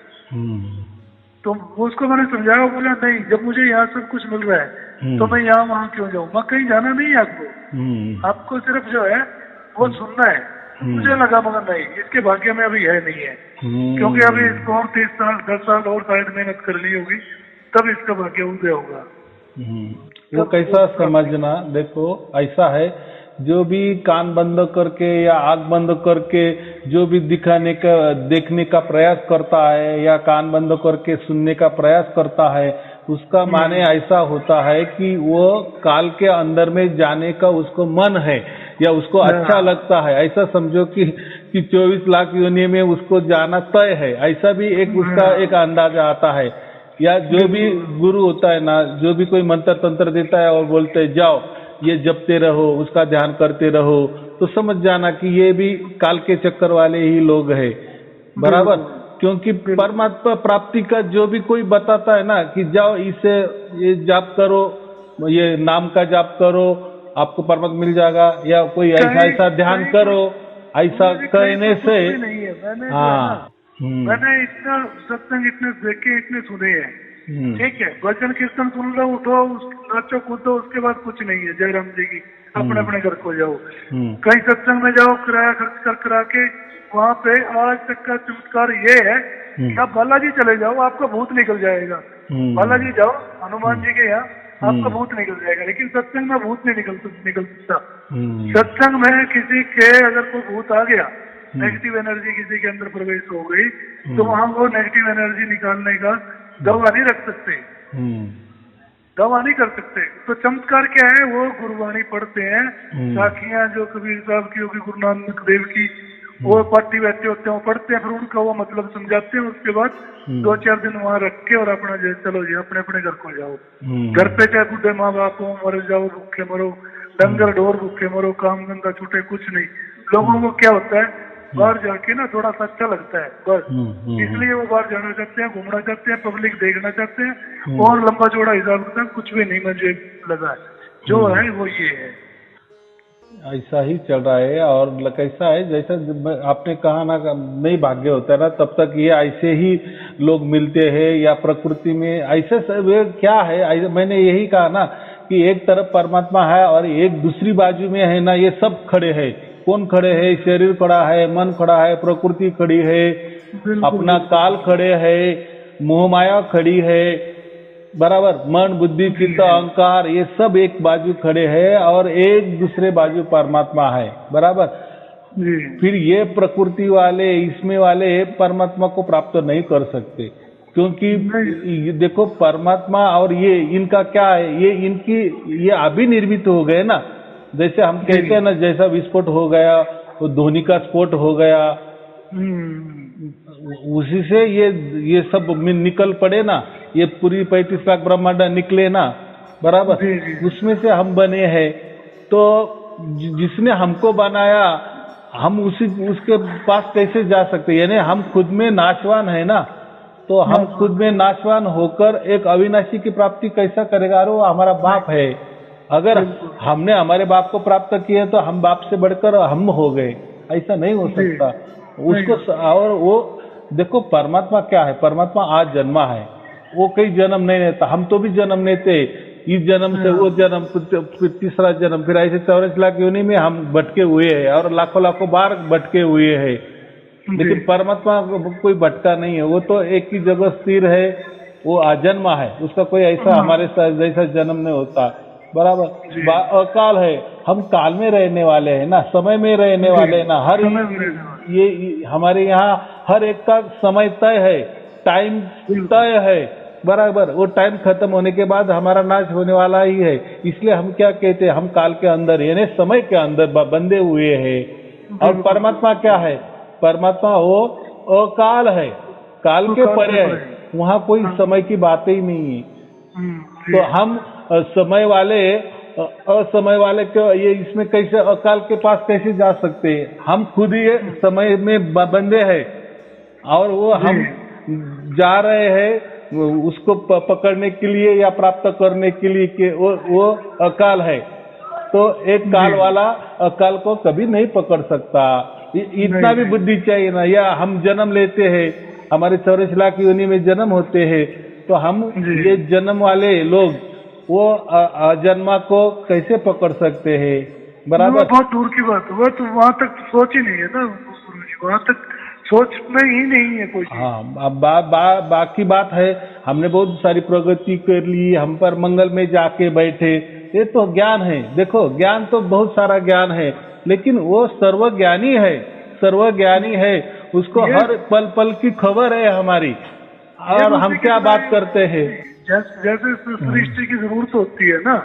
तो उसको मैंने समझाया। बोला नहीं जब मुझे यहाँ सब कुछ मिल रहा है तो मैं यहाँ वहाँ क्यों जाऊँ? मैं कहीं जाना नहीं है आपको, आपको सिर्फ जो है वो सुनना है। मुझे लगा मगर नहीं, इसके भाग्य में अभी है नहीं है, क्योंकि अभी इसको और 30 साल 10 साल और शायद मेहनत करनी होगी तब इसका भाग्य उदय होगा। वो कैसा समझना, देखो ऐसा है, जो भी कान बंद करके या आंख बंद करके जो भी दिखाने का देखने का प्रयास करता है या कान बंद करके सुनने का प्रयास करता है, उसका माने ऐसा होता है कि वो काल के अंदर में जाने का उसको मन है या उसको अच्छा लगता है। ऐसा समझो कि 24 लाख योनि में उसको जाना तय है, ऐसा भी एक उसका एक अंदाजा आता है। या जो भी गुरु होता है ना, जो भी कोई मंत्र तंत्र देता है और बोलते है जाओ ये जपते रहो, उसका ध्यान करते रहो, तो समझ जाना कि ये भी काल के चक्कर वाले ही लोग हैं, बराबर। क्योंकि परमात्मा प्राप्ति का जो भी कोई बताता है ना कि जाओ इसे ये जाप करो, ये नाम का जाप करो, आपको परमात्मा मिल जाएगा, या कोई ऐसा ऐसा ध्यान करो, ऐसा कहने से नहीं है। हाँ मैंने इतना सत्संग इतने देखे, इतने सुने हैं, ठीक है, भजन कीर्तन सुन लो, उठो नाचो कूदो, उसके बाद कुछ नहीं है। जयराम जी की अपने अपने घर को जाओ, कहीं सत्संग में जाओ, किराया खर्च करा के वहाँ पे आज तक का चमत्कार ये है कि आप बालाजी चले जाओ, आपका भूत निकल जाएगा। बालाजी जाओ हनुमान जी के यहाँ, आपका भूत निकल जाएगा। लेकिन सत्संग में भूत नहीं निकल सकता। सत्संग में किसी के अगर कोई भूत आ गया, नेगेटिव एनर्जी किसी के अंदर प्रवेश हो गई, तो वहाँ वो नेगेटिव एनर्जी निकालने का दवा नहीं रख सकते, दवा नहीं कर सकते। तो चमत्कार क्या है, वो गुरुवाणी पढ़ते हैं, साखियां जो कबीर साहब की होगी, गुरु नानक देव की, वो पार्टी बैठे होते हैं, वो पढ़ते हैं, फिर उनका वो मतलब समझाते हैं। उसके बाद 2-4 दिन वहाँ रख के और अपना जो चलो जी अपने अपने घर को जाओ। घर पे चाहे बुढ़े माँ बाप हो, मर जाओ, भूखे मरो, डंगर ढोर भूखे मरो, काम धंधा छूटे, कुछ नहीं। लोगों को क्या होता है, बाहर जाके ना थोड़ा सा अच्छा लगता है बस, इसलिए वो बाहर जाना चाहते हैं, घूमना चाहते हैं, पब्लिक देखना चाहते हैं, और लंबा चौड़ा हिसाब किताब कुछ भी नहीं मुझे लगा। जो है वो ये है, ऐसा ही चल रहा है। और कैसा है, जैसा आपने कहा ना नहीं भाग्य होता है ना, तब तक ये ऐसे ही लोग मिलते हैं या प्रकृति में ऐसे सब क्या है। मैंने यही कहा ना कि एक तरफ परमात्मा है और एक दूसरी बाजू में है ना, ये सब खड़े हैं। कौन खड़े है? शरीर खड़ा है, मन खड़ा है, प्रकृति खड़ी है, अपना काल खड़े है, मोह माया खड़ी है, बराबर। मन बुद्धि चित्त अहंकार ये सब एक बाजू खड़े हैं और एक दूसरे बाजू परमात्मा है, बराबर। फिर ये प्रकृति वाले इसमें वाले परमात्मा को प्राप्त नहीं कर सकते, क्योंकि देखो परमात्मा और ये इनका क्या है, ये इनकी ये अभी निर्मित हो गए ना। जैसे हम कहते हैं ना, जैसा विस्फोट हो गया, वो ध्वनि का स्फोट हो गया, उसी से ये सब निकल पड़े ना, ये पूरी 35 लाख ब्रह्मांड निकले ना, बराबर। उसमें से हम बने हैं। तो जिसने हमको बनाया, हम उसके पास कैसे जा सकते? यानी हम खुद में नाशवान है ना, तो हम खुद में नाशवान होकर एक अविनाशी की प्राप्ति कैसा करेगा? और वो हमारा बाप है। अगर हमने हमारे बाप को प्राप्त किया तो हम बाप से बढ़कर हम हो गए, ऐसा नहीं हो सकता। उसको और वो देखो परमात्मा क्या है, परमात्मा आज जन्मा है, वो कई जन्म नहीं लेता, हम तो भी जन्म लेते, इस जन्म से वो जन्म, फिर तीसरा जन्म, फिर ऐसे 84 लाख योनि में हम भटके हुए हैं और लाखों लाखों बार भटके हुए हैं। लेकिन परमात्मा कोई भटका नहीं है, वो तो एक ही जगह स्थिर है, वो अजन्मा है, उसका कोई ऐसा हमारे जैसा जन्म नहीं होता। बराबर, अकाल है, हम काल में रहने वाले हैं ना, समय में रहने वाले हैं ना, हर ये हमारे यहाँ हर एक का समय तय है, टाइम तय है। बराबर, वो टाइम खत्म होने के बाद हमारा नाश होने वाला ही है। इसलिए हम क्या कहते हैं, हम काल के अंदर यानी समय के अंदर बंधे हुए हैं। और परमात्मा क्या है, परमात्मा वो अकाल है, काल के परे है, वहाँ कोई समय की बात ही नहीं है। तो हम समय वाले असमय वाले को ये इसमें कैसे, अकाल के पास कैसे जा सकते हैं? हम खुद ही समय में बंधे हैं और वो हम जा रहे हैं उसको पकड़ने के लिए या प्राप्त करने के लिए कि वो अकाल है। तो एक काल वाला अकाल को कभी नहीं पकड़ सकता, इतना भी बुद्धि चाहिए ना। या हम जन्म लेते हैं, हमारे 84 लाख योनि में जन्म होते हैं, तो हम ये जन्म वाले लोग वो अजन्मा को कैसे पकड़ सकते हैं? बराबर, बहुत दूर की बात है, वो तो वहाँ तक सोच ही नहीं है ना गुरु जी, वहाँ तक सोच में ही नहीं है कोई। हाँ, बाकी बात है, हमने बहुत सारी प्रगति कर ली, हम पर मंगल में जाके बैठे, ये तो ज्ञान है। देखो ज्ञान तो बहुत सारा ज्ञान है, लेकिन वो सर्वज्ञानी है, सर्वज्ञानी है, उसको हर पल पल की खबर है हमारी। और हम क्या बात करते हैं, जैसे सृष्टि की जरूरत होती है ना,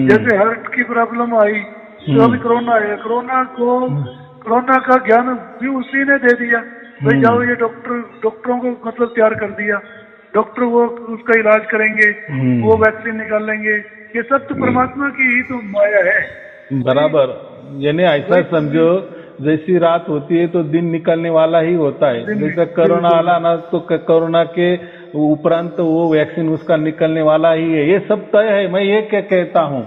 जैसे हार्ट की प्रॉब्लम आई तो अभी कोरोना आया, कोरोना का ज्ञान भी उसी ने दे दिया, भाई जाओ ये डॉक्टरों को मतलब तैयार कर दिया, डॉक्टर वो उसका इलाज करेंगे, वो वैक्सीन निकाल लेंगे, ये सब तो परमात्मा की ही तो माया है। बराबर, यानी ऐसा समझो जैसी रात होती है तो दिन निकलने वाला ही होता है। जैसे कोरोना आला ना, तो कोरोना के उपरांत तो वो वैक्सीन उसका निकलने वाला ही है, ये सब तय है। मैं ये क्या कहता हूँ,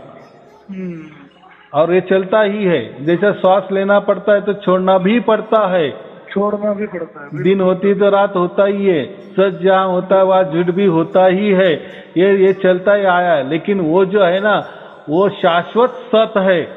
और ये चलता ही है। जैसे श्वास लेना पड़ता है तो छोड़ना भी पड़ता है, दिन होती है तो रात होता ही है, सच जहाँ होता है वहाँ झूठ भी होता ही है, ये चलता ही आया है। लेकिन वो जो है ना, वो शाश्वत सत्य है।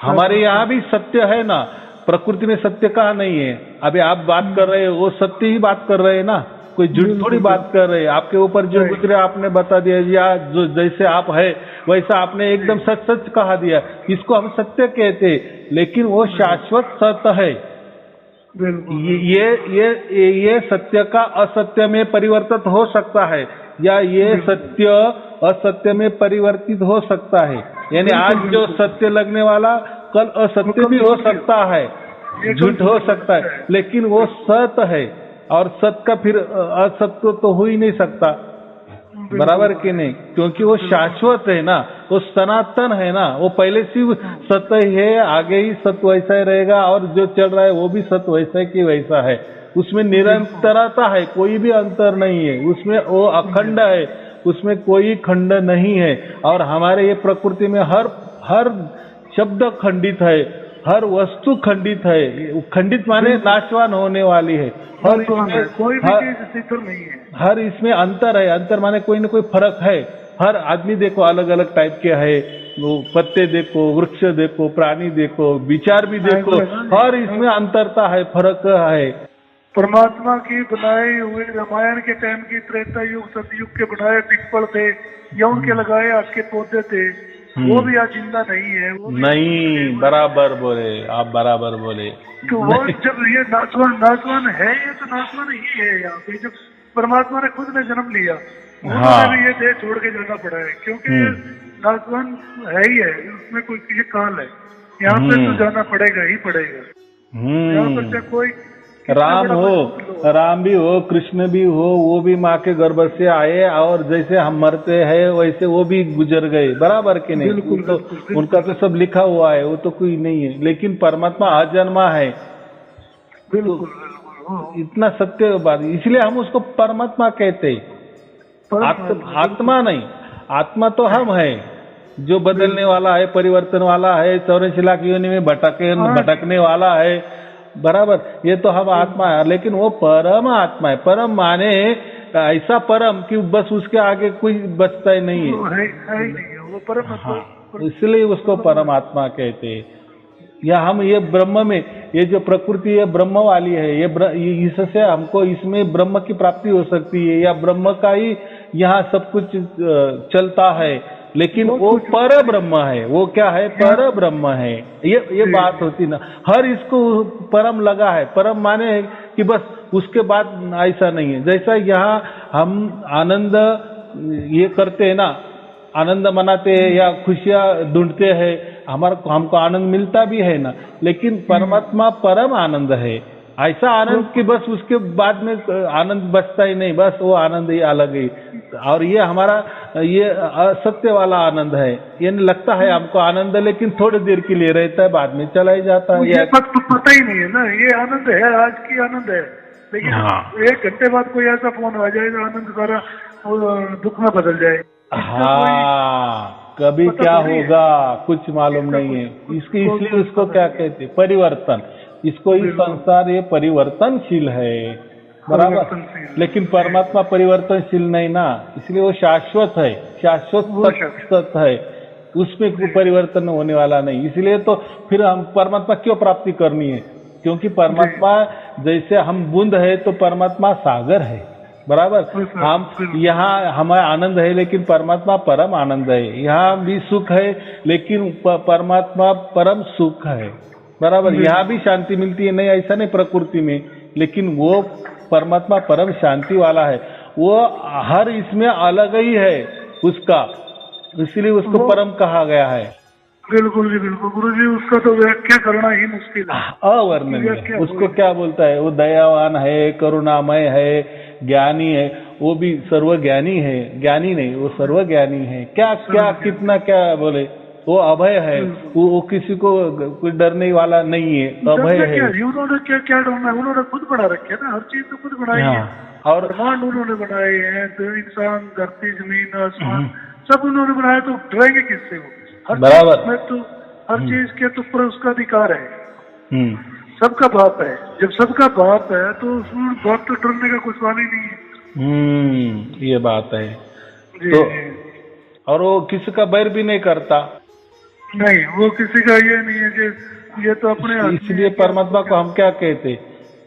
हमारे यहाँ भी सत्य है ना, प्रकृति में सत्य कहाँ नहीं है? अभी आप बात कर रहे हो, वो सत्य ही बात कर रहे हैं ना, कोई झूठ थोड़ी बात कर रहे हैं। आपके ऊपर जो गुजरे आपने बता दिया, या जो जैसे आप है वैसा आपने एकदम सच सच कहा दिया, इसको हम सत्य कहते। लेकिन वो शाश्वत सत्य है। ये सत्य का असत्य में परिवर्तित हो सकता है, या ये सत्य असत्य में परिवर्तित हो सकता है। यानी आज जो सत्य लगने वाला कल असत्य भी हो सकता है, झूठ हो सकता है, लेकिन वो सत्य है। और सत्य का फिर असत्य तो हो ही नहीं सकता, बराबर कि नहीं? क्योंकि वो शाश्वत है ना, वो सनातन है ना, वो पहले से सत्य ही है, आगे ही सत्य वैसा ही रहेगा, और जो चल रहा है वो भी सत्य वैसा की वैसा है। उसमें निरंतरता है, कोई भी अंतर नहीं है, उसमें वो अखंड है, उसमें कोई खंड नहीं है। और हमारे ये प्रकृति में हर शब्द खंडित है, हर वस्तु खंडित है। खंडित माने नाशवान होने वाली है। हर इसमें कोई भी चीज स्थिर नहीं है, हर इसमें अंतर है। अंतर माने कोई न कोई फर्क है। हर आदमी देखो अलग अलग टाइप के है, वो पत्ते देखो, वृक्ष देखो, प्राणी देखो, विचार भी देखो, हर इसमें अंतरता है, फर्क है। परमात्मा की बनाए हुए रामायण के टाइम की, त्रेता युग सतयुग के बनाए पिपल थे, या उनके लगाए आग के पौधे थे, वो भी आज जिंदा नहीं है। वो नहीं, बराबर बोले आप, बराबर बोले। तो वो जब ये नासवान है, ये तो नासवान ही है यहाँ पे। जब परमात्मा ने खुद ने जन्म लिया, उन्होंने भी ये देह छोड़ के जाना पड़ा है, क्योंकि ये नासवान है ही है, उसमें कोई ये काल है, यहाँ पे तो जाना पड़ेगा ही पड़ेगा। यहाँ पर चाहे कोई राम भी हो, कृष्ण भी हो, वो भी माँ के गर्भ से आए, और जैसे हम मरते हैं वैसे वो भी गुजर गए, बराबर के नहीं? बिल्कुल, तो बिल्कुल, उनका तो सब लिखा हुआ है, वो तो कोई नहीं है। लेकिन परमात्मा अजन्मा है, बिल्कुल, तो इतना सत्य बात, इसलिए हम उसको परमात्मा कहते। आत्मा नहीं, आत्मा तो हम है, जो बदलने वाला है, परिवर्तन वाला है, 84 लाख योनि में भटकने वाला है, बराबर, ये तो हम आत्मा है, लेकिन वो परम आत्मा है। परम माने ऐसा परम कि बस उसके आगे कोई बचता ही नहीं वो है। है ही नहीं है, वो परम हाँ, इसलिए उसको परमात्मा कहते हैं। या हम ये ब्रह्म में, ये जो प्रकृति ये ब्रह्म वाली है, ये इससे हमको इसमें ब्रह्म की प्राप्ति हो सकती है, या ब्रह्म का ही यहाँ सब कुछ चलता है, लेकिन वो पर ब्रह्म है। वो क्या है? पर ब्रह्म है। ये बात होती ना, हर इसको परम लगा है। परम माने है कि बस उसके बाद ऐसा नहीं है। जैसा यहाँ हम आनंद ये करते हैं ना, आनंद मनाते हैं या खुशियां ढूंढते हैं, हमको आनंद मिलता भी है ना, लेकिन परमात्मा परम आनंद है। ऐसा आनंद कि बस उसके बाद में आनंद बचता ही नहीं, बस वो आनंद ही अलग है। और ये हमारा ये असत्य वाला आनंद है। ये लगता है हमको आनंद, लेकिन थोड़ी देर के लिए रहता है, बाद में चला ही जाता है। ये बात तो पता ही नहीं है ना, ये आनंद है, आज की आनंद है, लेकिन हाँ। 1 घंटे बाद कोई ऐसा फोन आ जाएगा, आनंद सारा दुख में बदल जाए। हाँ, कभी क्या होगा कुछ मालूम नहीं है। इसलिए उसको क्या कहते हैं? परिवर्तन। इसको इस संसार ये परिवर्तनशील है, बराबर, लेकिन परमात्मा परिवर्तनशील नहीं ना, इसलिए वो शाश्वत है, शाश्वत है, उसमें कोई परिवर्तन होने वाला नहीं। इसलिए तो फिर हम परमात्मा क्यों प्राप्ति करनी है? क्योंकि परमात्मा जैसे हम बूंद है तो परमात्मा सागर है, बराबर। हम यहाँ हमारा आनंद है, लेकिन परमात्मा परम आनंद है। यहाँ भी सुख है, लेकिन परमात्मा परम सुख है, बराबर। यहाँ भी शांति मिलती है, नहीं ऐसा नहीं प्रकृति में, लेकिन वो परमात्मा परम शांति वाला है। वो हर इसमें अलग ही है उसका, इसलिए उसको परम कहा गया है। बिल्कुल जी, बिल्कुल गुरु जी, उसका तो व्याख्या करना ही मुश्किल है, अवर्णनीय। उसको क्या बोलता है? वो दयावान है, करुणामय है, ज्ञानी है। वो भी सर्वज्ञानी है, ज्ञानी नहीं, वो सर्वज्ञानी है। क्या क्या कितना क्या बोले, वो अभय है, वो किसी को कोई डरने वाला नहीं है, अभय है। उन्होंने क्या क्या डरना है? उन्होंने खुद बना रखे ना, हर चीज तो खुद बनाई है। और ब्रह्मांड उन्होंने बनाए हैं, तो इंसान, धरती, जमीन, आसमान सब उन्होंने बनाया, तो डरेंगे किससे? वो बराबर में तो हर चीज के तो ऊपर उसका अधिकार है, सबका बाप है। जब सबका बाप है तो उसमें बाप तो डरने का कुछ सवाल ही नहीं है। ये बात है तो, और वो किसी का बैर भी नहीं करता। नहीं, वो किसी का ये नहीं है कि ये तो अपने। इसलिए परमात्मा को हम क्या कहते?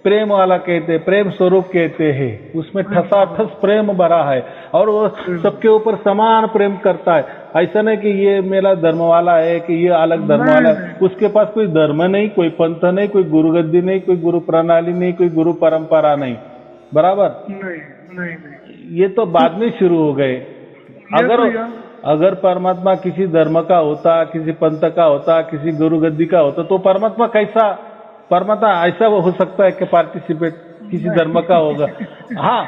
प्रेम वाला कहते, प्रेम स्वरूप कहते हैं। उसमें ठसाठस प्रेम भरा है, और वो सबके ऊपर समान प्रेम करता है। ऐसा नहीं कि ये मेरा धर्म वाला है, कि ये अलग धर्म वाला है। उसके पास कोई धर्म नहीं, कोई पंथ नहीं, कोई गुरु गद्दी नहीं, कोई गुरु प्रणाली नहीं, कोई गुरु परंपरा नहीं, बराबर। नहीं, ये तो बाद में शुरू हो गए। अगर परमात्मा किसी धर्म का होता, किसी पंथ का होता, किसी गुरु गद्दी का होता, तो परमात्मा कैसा? परमात्मा ऐसा वो हो सकता है कि पार्टिसिपेट किसी धर्म का होगा? हाँ,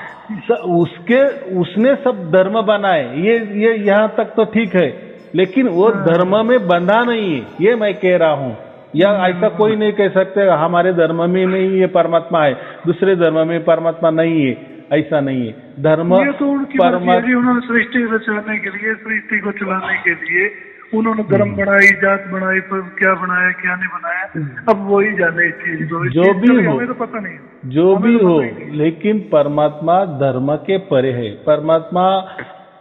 उसने सब धर्म बनाए, ये यहाँ तक तो ठीक है, लेकिन वो धर्म में बंधा नहीं है, ये मैं कह रहा हूँ। या ऐसा कोई नहीं कह सकते हमारे धर्म में नहीं ये परमात्मा है, दूसरे धर्म में परमात्मा नहीं है, ऐसा नहीं है। धर्म तो उन्होंने सृष्टि रचाने के लिए, सृष्टि को चलाने के लिए उन्होंने धर्म बनाई, जात बनाई, पर क्या बनाया क्या नहीं बनाया, अब वही जाने चीज। जो भी हो, हमें तो पता नहीं, जो भी हो, लेकिन परमात्मा धर्म के परे है, परमात्मा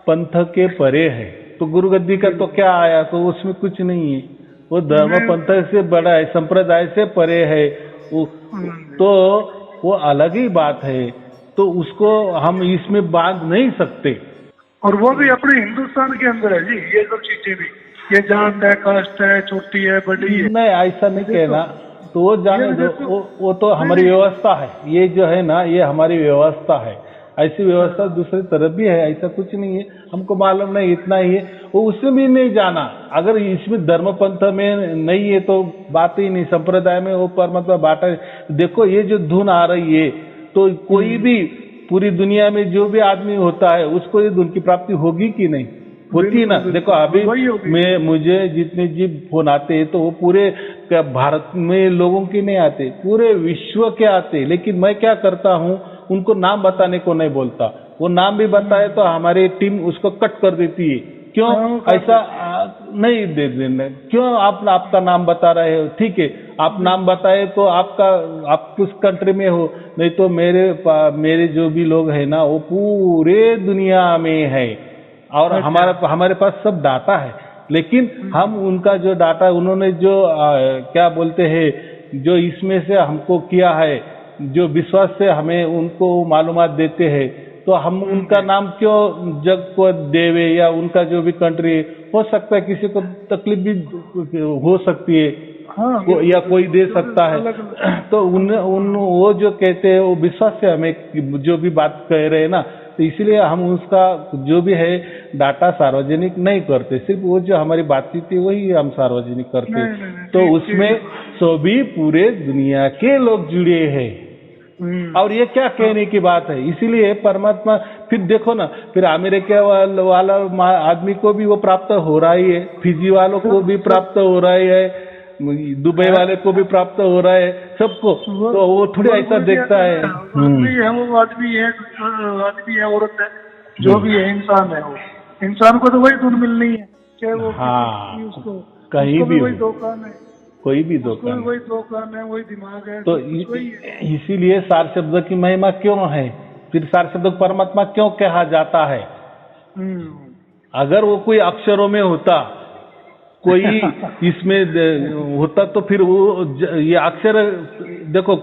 पंथ के परे है। तो गुरु गद्दी का तो क्या आया? तो उसमें कुछ नहीं है, वो धर्म पंथ से बड़ा है, संप्रदाय से परे है, तो वो अलग ही बात है। तो उसको हम इसमें बांध नहीं सकते। और वो भी अपने हिंदुस्तान के अंदर है जी, ये सब चीजें भी, ये जात है, कास्ट है, छोटी है, बड़ी है, नहीं ऐसा नहीं कहना। तो वो जाने दो, वो तो हमारी व्यवस्था है। ये जो है ना, ये हमारी व्यवस्था है। ऐसी व्यवस्था दूसरी तरफ भी है, ऐसा कुछ नहीं है, हमको मालूम नहीं, इतना ही है। वो उसमें भी नहीं जाना। अगर इसमें धर्म पंथ में नहीं है तो बात ही नहीं, संप्रदाय में वो परमात्मा बांटा। देखो ये जो धुन आ रही है, तो कोई भी पूरी दुनिया में जो भी आदमी होता है उसको ये धुन की प्राप्ति होगी कि नहीं? होती है ना। देखो अभी मुझे जितने जी फोन आते हैं तो वो पूरे भारत में लोगों के नहीं आते, पूरे विश्व के आते। लेकिन मैं क्या करता हूँ, उनको नाम बताने को नहीं बोलता। वो नाम भी बताए तो हमारी टीम उसको कट कर देती है। क्यों ऐसा? नहीं दे देना। क्यों आप आपका नाम बता रहे हो? ठीक है, आप नाम बताए तो आप किस कंट्री में हो? नहीं तो मेरे जो भी लोग हैं ना वो पूरे दुनिया में है और हमारे पास सब डाटा है। लेकिन हम उनका जो डाटा उन्होंने जो क्या बोलते हैं जो इसमें से हमको किया है, जो विश्वास से हमें उनको मालूमात देते हैं, तो हम उनका नाम क्यों जग को देवे? या उनका जो भी कंट्री हो सकता है किसी को तकलीफ भी हो सकती है, या कोई दे सकता है, तो वो जो कहते हैं वो विश्वास से हमें जो भी बात कह रहे हैं ना, तो इसलिए हम उसका जो भी है डाटा सार्वजनिक नहीं करते। सिर्फ वो जो हमारी बातचीत है वही हम सार्वजनिक करते। तो उसमें सभी पूरे दुनिया के लोग जुड़े हैं और ये क्या कहने की बात है। इसीलिए परमात्मा, फिर देखो ना, फिर अमेरिका वाला आदमी को भी वो प्राप्त हो रहा ही है, फिजी वालों को भी प्राप्त हो रहा है, दुबई वाले को भी प्राप्त हो रहा है, सबको। तो वो थोड़ी ऐसा देखता है। वो आदमी है औरत है, जो भी है इंसान है, वो इंसान को तो वही धुन मिलनी है, चाहे वो उसको कहीं भी वही दुकान है, कोई भी दुकान, वही दुकान है, वही दिमाग है। तो इसीलिए सार शब्द की महिमा क्यों है? फिर सार शब्द परमात्मा क्यों कहा जाता है? अगर वो कोई अक्षरों में होता, कोई इसमें होता, तो फिर वो ये अक्षर देखो,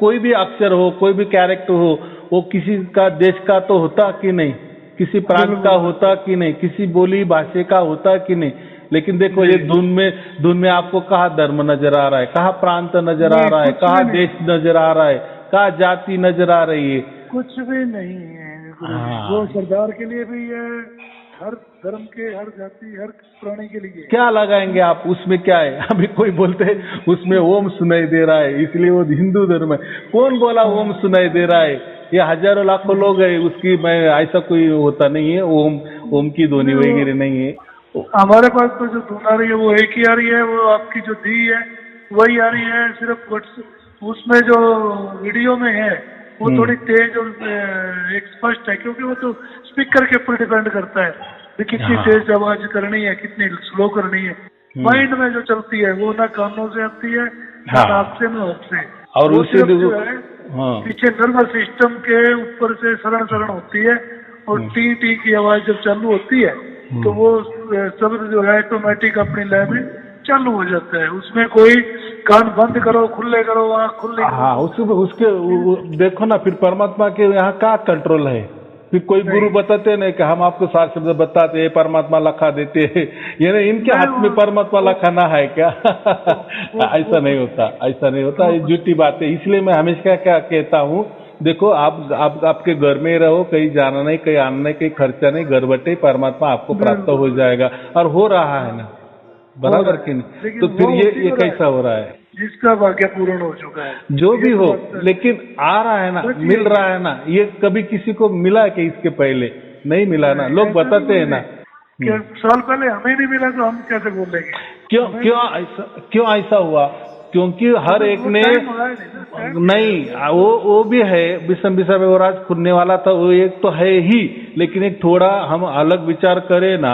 कोई भी अक्षर हो, कोई भी कैरेक्टर हो, वो किसी का देश का तो होता कि नहीं, किसी प्रांत का होता कि नहीं, किसी बोली भाषा का होता कि नहीं। लेकिन देखो ये धुन में आपको कहाँ धर्म नजर आ रहा है, कहाँ प्रांत नजर आ रहा है, कहाँ देश नजर आ रहा है, कहाँ जाति नजर आ रही है? कुछ भी नहीं है। वो सरदार के लिए भी है, हर धर्म के, हर जाति, हर प्राणी के लिए। क्या लगाएंगे आप उसमें? क्या है? अभी कोई बोलते हैं उसमें ओम सुनाई दे रहा है इसलिए वो हिंदू धर्म है। कौन बोला ओम सुनाई दे रहा है? ये हजारों लाखों लोग है, उसकी मैं ऐसा कोई होता नहीं है, ओम की ध्वनि वगैरह नहीं है। हमारे पास तो जो धुन आ रही है वो एक ही आ रही है, वो आपकी जो दी है वही आ रही है। सिर्फ उसमें जो वीडियो में है वो थोड़ी तेज और एक स्पष्ट है, क्योंकि वो तो स्पीकर के ऊपर डिपेंड करता है कि कितनी तेज आवाज करनी है, कितनी स्लो करनी है। माइंड में जो चलती है वो ना कानों से आती है, ना नाक से, ना होठ से, और उसी पीछे नर्वस सिस्टम के ऊपर से सरण होती है। और टी टी की आवाज जब चालू होती है तो वो शब्द जो है ऑटोमेटिक अपनी लय में चालू हो जाता है। उसमें कोई कान बंद करो, खुले करो, आँख खुली करो। उसके देखो ना, फिर परमात्मा के यहाँ क्या कंट्रोल है? फिर कोई गुरु बताते नहीं कि हम आपको सार शब्द बताते हैं, परमात्मा लखा देते हैं, ये इनके हाथ में परमात्मा लखाना है क्या? ऐसा नहीं होता, ऐसा नहीं होता, ये झूठी बात है। इसलिए मैं हमेशा क्या कहता हूँ, देखो आप आपके घर में रहो, कहीं जाना नहीं, कहीं आना नहीं, कहीं खर्चा नहीं, घर बैठे परमात्मा आपको प्राप्त हो जाएगा। और हो रहा है ना, बराबर कि नहीं? तो फिर ये कैसा हो रहा है? जिसका भाग्य पूर्ण हो चुका है, जो भी हो, लेकिन आ रहा है ना, मिल रहा है ना। ये कभी किसी को मिला कि इसके पहले नहीं मिला ना? लोग बताते हैं ना, साल पहले हमें नहीं मिला तो हम कैसे बोलेंगे? क्यों ऐसा हुआ? क्योंकि हर एक ने नहीं, वो भी है, विषम में वो राज खुलने वाला था, वो एक तो है ही। लेकिन एक थोड़ा हम अलग विचार करें ना,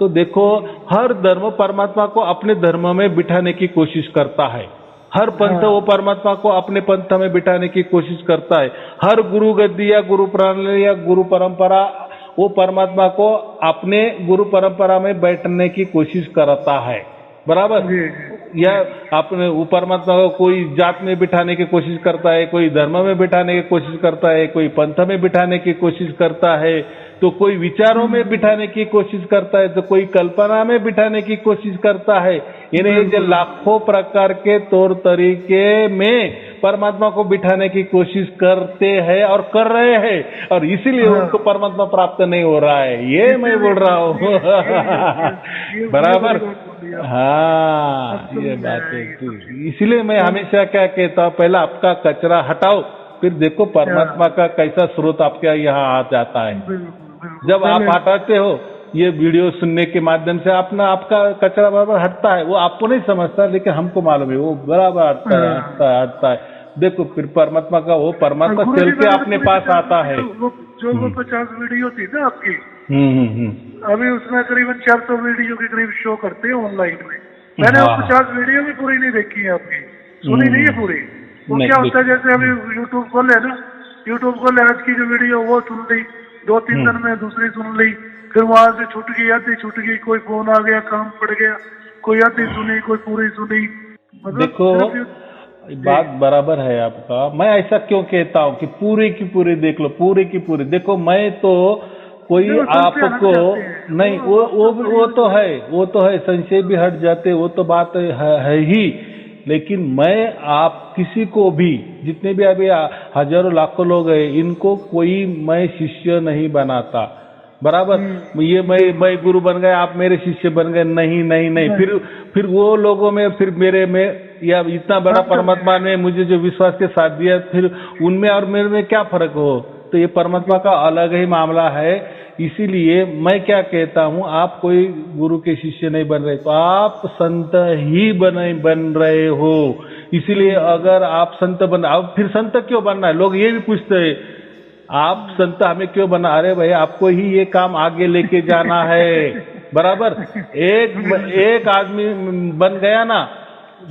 तो देखो हर धर्म परमात्मा को अपने धर्म में बिठाने की कोशिश करता है। हर पंथ वो परमात्मा को अपने पंथ में बिठाने की कोशिश करता है। हर गुरु गद्दी या गुरु प्रणाली या गुरु परंपरा वो परमात्मा को अपने गुरु परंपरा में बैठने की कोशिश करता है, बराबर? या अपने वो परमात्मा को कोई जात में बिठाने की कोशिश करता है, कोई धर्म में बिठाने की कोशिश करता है, कोई पंथ में बिठाने की कोशिश करता है, तो कोई विचारों में बिठाने की कोशिश करता है, तो कोई कल्पना में बिठाने की कोशिश करता है। यानी जो लाखों प्रकार के तौर तरीके में परमात्मा को बिठाने की कोशिश करते हैं और कर रहे हैं, और इसीलिए उनको परमात्मा प्राप्त नहीं हो रहा है। ये मैं बोल रहा हूँ, बराबर? हाँ, ये बात है। इसीलिए मैं हमेशा क्या कहता हूँ, पहला आपका कचरा हटाओ, फिर देखो परमात्मा का कैसा स्रोत आपके यहाँ आ जाता है। जब आप हटाते हो, ये वीडियो सुनने के माध्यम से आपका कचरा बराबर हटता है। वो आपको नहीं समझता, लेकिन हमको मालूम है वो बराबर हटता है। देखो फिर परमात्मा का वो परमात्मा चल के अपने पास आता है। जो 50 वीडियो थी ना आपकी, अभी उसमें करीबन 400 वीडियो के करीब शो करते हैं ऑनलाइन में। मैंने वो 50 वीडियो भी पूरी नहीं देखी है आपकी, सुनी नहीं है पूरी। वो क्या होता है, जैसे अभी यूट्यूब खोले ना, यूट्यूब खोले, आज की जो वीडियो वो सुन ली, 2-3 दिन में दूसरी सुन ली, फिर वहां से छूट गई, आधी छूट गई, कोई फोन आ गया, काम पड़ गया, कोई आधी सुनी, कोई पूरी सुनी। मतलब देखो बात बराबर है आपका। मैं ऐसा क्यों कहता हूँ कि पूरी की पूरी देख लो, पूरी की पूरी देखो। मैं तो कोई आपको नहीं, वो तो है, संशय भी हट जाते, वो तो बात है ही। लेकिन मैं आप किसी को भी, जितने भी अभी हजारों लाखों लोग हैं, इनको कोई मैं शिष्य नहीं बनाता, बराबर। ये मैं गुरु बन गया, आप मेरे शिष्य बन गए, नहीं नहीं नहीं। फिर वो लोगों में, फिर मेरे में, या इतना बड़ा परमात्मा ने मुझे जो विश्वास के साथ दिया, फिर उनमें और मेरे में क्या फर्क हो? तो ये परमात्मा का अलग ही मामला है। इसीलिए मैं क्या कहता हूँ, आप कोई गुरु के शिष्य नहीं बन रहे, तो आप संत ही बन रहे हो। इसीलिए अगर आप संत अब फिर संत क्यों बनना है? लोग ये भी पूछते हैं, आप संत हमें क्यों बना? अरे भाई, आपको ही ये काम आगे लेके जाना है, बराबर। एक आदमी बन गया ना,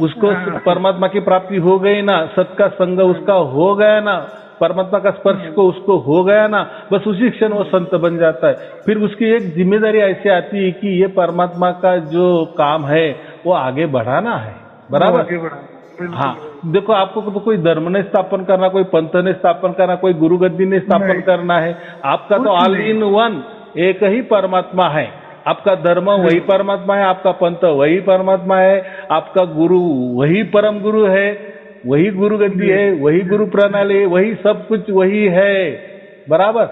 उसको परमात्मा की प्राप्ति हो गई ना, सत का संग उसका हो गया ना, परमात्मा का स्पर्श को उसको हो गया ना, बस उसी क्षण वो संत बन जाता है। फिर उसकी एक जिम्मेदारी ऐसी आती है कि ये परमात्मा का जो काम है वो आगे बढ़ाना है, बराबर। हाँ, देखो, आपको तो कोई धर्म ने स्थापन करना, कोई पंथ ने स्थापन करना, कोई गुरु गद्दी ने स्थापन करना है। आपका तो ऑल इन वन एक ही परमात्मा है। आपका धर्म वही परमात्मा है, आपका पंथ वही परमात्मा है, आपका गुरु वही परम गुरु है, वही गुरु गद्दी है, वही गुरु प्रणाली, वही सब कुछ वही है, बराबर।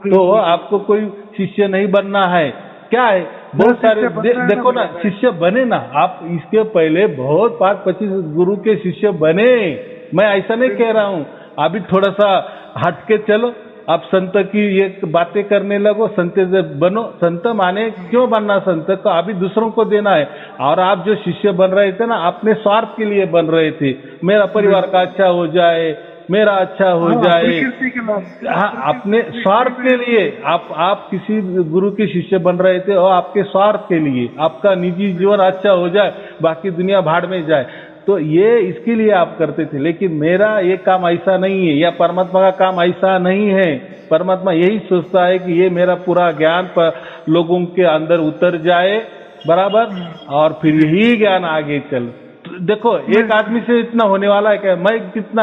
तो आपको कोई शिष्य नहीं बनना है। क्या है, बहुत सारे देखो ना, शिष्य बने ना आप, इसके पहले बहुत 5-25 गुरु के शिष्य बने। मैं ऐसा नहीं कह रहा हूँ, अभी थोड़ा सा हटके चलो, आप संत की ये बातें करने लगो, संत बनो। संत माने क्यों बनना संत? तो अभी दूसरों को देना है। और आप जो शिष्य बन रहे थे ना, अपने स्वार्थ के लिए बन रहे थे, मेरा परिवार का अच्छा हो जाए, मेरा अच्छा हो जाए, हाँ, अपने स्वार्थ के लिए आप किसी गुरु के शिष्य बन रहे थे, और आपके स्वार्थ के लिए, आपका निजी जीवन अच्छा हो जाए, बाकी दुनिया भाड़ में जाए, तो ये इसके लिए आप करते थे। लेकिन मेरा ये काम ऐसा नहीं है, या परमात्मा का काम ऐसा नहीं है। परमात्मा यही सोचता है कि ये मेरा पूरा ज्ञान पर लोगों के अंदर उतर जाए, बराबर, और फिर यही ज्ञान आगे चल। देखो, एक आदमी से इतना होने वाला है क्या?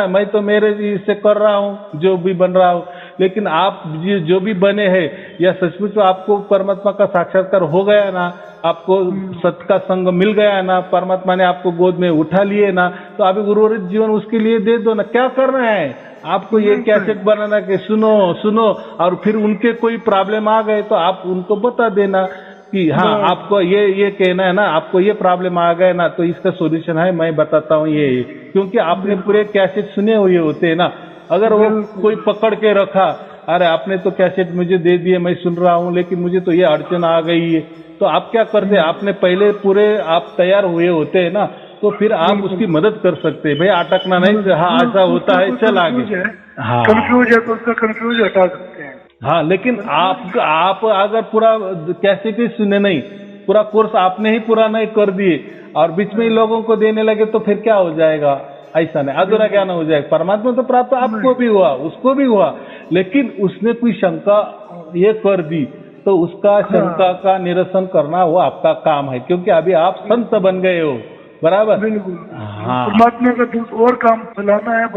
मैं तो मेरे इससे कर रहा हूँ, जो भी बन रहा हूँ। लेकिन आप जो भी बने हैं, या सचमुच आपको परमात्मा का साक्षात्कार हो गया ना, आपको सत्य का संग मिल गया ना, परमात्मा ने आपको गोद में उठा लिए ना, तो अभी गुरु जीवन उसके लिए दे दो ना। क्या करना है आपको? ये कैसेट बनाना कि सुनो, और फिर उनके कोई प्रॉब्लम आ गए तो आप उनको बता देना कि हाँ, आपको ये कहना है ना, आपको ये प्रॉब्लम आ गए ना, तो इसका सॉल्यूशन है, मैं बताता हूँ ये। क्योंकि आपने पूरे कैसेट सुने हुए होते हैं ना। अगर वो कोई पकड़ के रखा, अरे आपने तो कैसेट मुझे दे दिए, मैं सुन रहा हूँ, लेकिन मुझे तो ये अड़चन आ गई है, तो आप क्या करते? आपने पहले पूरे आप तैयार हुए होते हैं ना, तो फिर आप उसकी मदद कर सकते हैं। भाई अटकना नहीं, हाँ ऐसा होता है, चल आगे। हाँ, कंफ्यूज है तो उसका कंफ्यूज हटा सकते हैं। हाँ, लेकिन आप अगर पूरा कैसेट ही सुने नहीं, पूरा कोर्स आपने ही पूरा नहीं कर दिए, और बीच में ही लोगों को देने लगे, तो फिर क्या हो जाएगा? ऐसा नहीं, अधूरा ज्ञान हो जाएगा। परमात्मा तो प्राप्त आपको भी हुआ, उसको भी हुआ, लेकिन उसने कोई शंका ये कर दी, तो उसका शंका का निरसन करना वो आपका काम है, क्योंकि अभी आप संत बन गए हो, बराबर। हाँ, परमात्मा का और काम फैलाना है,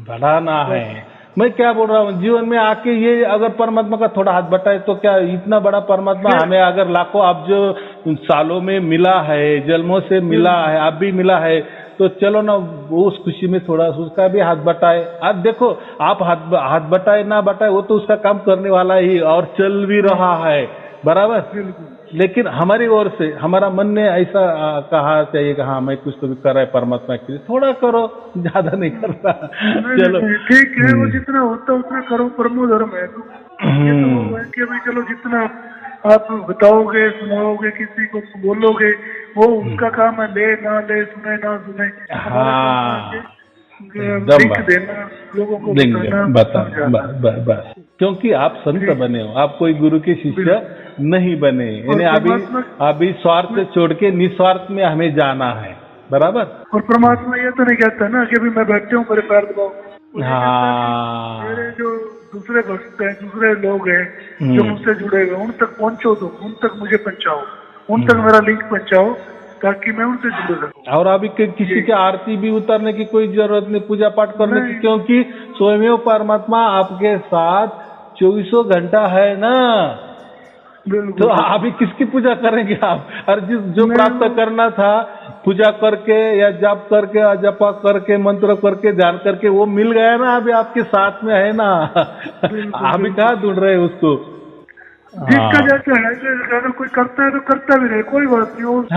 बढ़ाना है। मैं क्या बोल रहा हूँ, जीवन में आके ये अगर परमात्मा का थोड़ा हाथ बटाए, तो क्या इतना बड़ा परमात्मा हमें अगर लाखों, आप जो सालों में मिला है, जन्मों से मिला है, आप भी मिला है, तो चलो ना, वो उस खुशी में थोड़ा उसका भी हाथ बटाए। अब देखो, आप हाथ बटाए ना बटाए, वो तो उसका काम करने वाला ही, और चल भी रहा है, बराबर। लेकिन हमारी ओर से, हमारा मन ने ऐसा कहा चाहिए कि हाँ, मैं कुछ तो भी कर रहा है परमात्मा के लिए, थोड़ा करो, ज्यादा नहीं करता। चलो ठीक है, वो जितना होता उतना करो, परमो धर्म है। ये तो है कि भाई चलो, जितना आप बताओगे, सुनाओगे, किसी को बोलोगे, वो उसका काम है, ले ना ले, सुने ना सुने। हाँ, एकदम लिख देना, लोगों को देंगे, बताना, बता बस, क्योंकि आप संत बने हो, आप कोई गुरु के शिष्य नहीं बने, यानी अभी स्वार्थ छोड़ के निस्वार्थ में हमें जाना है, बराबर। और परमात्मा ये तो नहीं कहता ना कि अभी मैं बैठे हूँ मेरे पैर दबाओ। हाँ, मेरे जो दूसरे भक्त हैं, दूसरे लोग हैं जो मुझसे जुड़े हुए, उन तक पहुंचो दो, उन तक मुझे पहुंचाओ, उन तक मेरा लिंक पहुंचाओ, ताकि मैं उनसे जुड़े रहूं। और अभी किसी की आरती भी उतारने की कोई जरूरत नहीं, पूजा पाठ करने की, क्योंकि स्वयं परमात्मा आपके साथ 24 घंटा है ना। तो अभी किसकी पूजा करेंगे आप? और जो प्राप्त करना था पूजा करके या जप करके या जपा करके मंत्र करके ध्यान करके वो मिल गया ना, अभी आपके साथ में है ना। अभी कहाँ ढूंढ रहे हैं उसको? जिसका जैसा है, अगर कोई करता है तो करता भी रहे, कोई बात नहीं। वो तो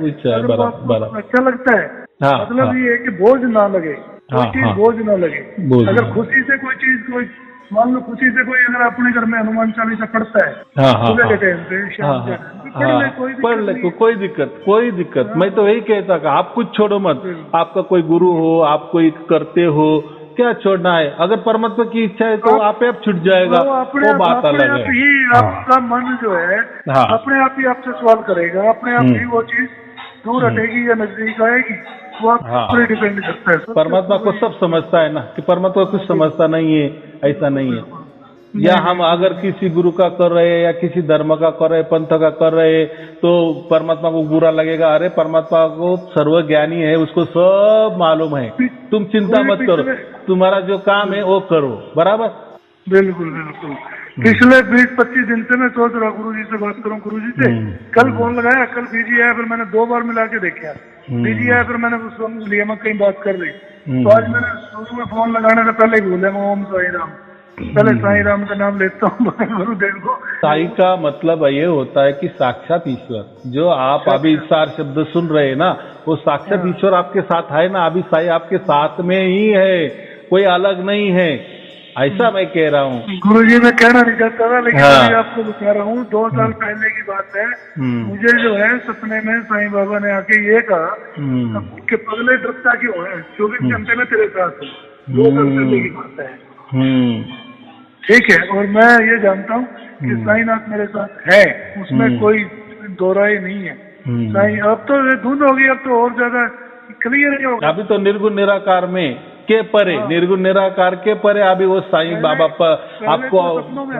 इच्छा है, बराबर। अच्छा लगता है, मतलब ये है कि बोझ ना लगे, कोई चीज बोझ ना लगे। अगर खुशी से कोई चीज, कोई मान लो खुशी से कोई अगर अपने घर में हनुमान चालीसा पढ़ता है सुबह के टाइम पे, कोई दिक्कत। मैं तो यही कहता कि आप कुछ छोड़ो मत, आपका कोई गुरु हो, आप कोई करते हो, क्या छोड़ना है? अगर परमात्मा की इच्छा है तो आप छूट जाएगा, वो बात अलग है। आपका मन जो है अपने आप ही आपसे सवाल करेगा, अपने आप ही वो चीज दूर हटेगी या नजदीक आएगी, वो आप पर डिपेंड करता है। परमात्मा को सब समझता है ना, कि परमात्मा कुछ समझता नहीं है, ऐसा नहीं है। या हम अगर किसी गुरु का कर रहे हैं या किसी धर्म का कर रहे, पंथ का कर रहे, तो परमात्मा को बुरा लगेगा। अरे परमात्मा को सर्वज्ञानी है, उसको सब मालूम है, तुम चिंता मत करो, तुम्हारा जो काम है वो करो, बराबर। बिल्कुल बिल्कुल। पिछले 20-25 दिन से मैं सोच रहा गुरु जी से बात करूं, गुरु जी से कल फोन लगाया, कल बिजी आया, फिर मैंने 2 बार मिला के देखा, बिजी आया, फिर मैंने उसको लिया मैं कहीं बात कर रही, तो आज मैंने शुरू में फोन लगाने से पहले ही बोला मैं ओम साई राम, पहले साई राम का नाम लेता हूँ गुरुदेव को। साई का मतलब ये होता है कि साक्षात ईश्वर, जो आप अभी सार शब्द सुन रहे हैं ना, वो साक्षात ईश्वर आपके साथ है ना, अभी साई आपके साथ में ही है, कोई अलग नहीं है, ऐसा मैं कह रहा हूँ। गुरु जी मैं कहना नहीं चाहता था, लेकिन अभी आपको बता रहा हूँ, 2 साल पहले की बात है। मुझे जो है सपने में साईं बाबा ने आके ये कहा कि पगले डरता क्यों है, 24 घंटे में तेरे साथ हूँ। 2 साल पहले की बात है, ठीक है। और मैं ये जानता हूँ कि साईनाथ मेरे साथ है, उसमें कोई दो राय नहीं है। साईं अब तो धुंध होगी, अब तो और ज्यादा क्लियर होगा। अभी तो निर्गुण निराकार में के परे, निर्गुण निराकार के परे अभी वो साईं बाबा आपको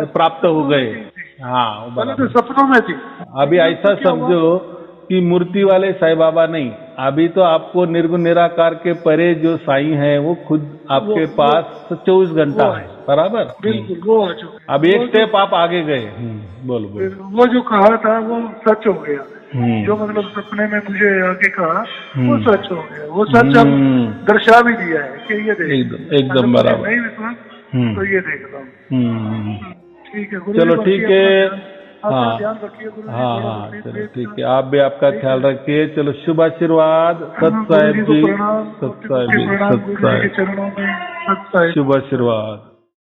प्राप्त हो गए। हाँ, तो सपनों में थी। अभी ऐसा समझो कि मूर्ति वाले साईं बाबा नहीं, अभी तो आपको निर्गुण निराकार के परे जो साईं है वो खुद आपके पास 24 घंटा है, बराबर। बिल्कुल, वो आ चुका। अब एक स्टेप आप आगे गए। बोलो। वो जो कहा था वो सच हो गया, जो मतलब सपने में मुझे आके कहा वो सच हो गया, वो सच अब दर्शा भी दिया है कि ये देख, एकदम बराबर। नहीं विश्वास तो ये देख रहा हूँ। ठीक है, चलो ठीक है। ध्यान रखिए गुरु। हाँ चलो ठीक है, आप भी आपका ख्याल रखिए। चलो शुभ आशीर्वाद, सत साहिब जी, सत साहिब जी, सत साहिब, शुभ आशीर्वाद।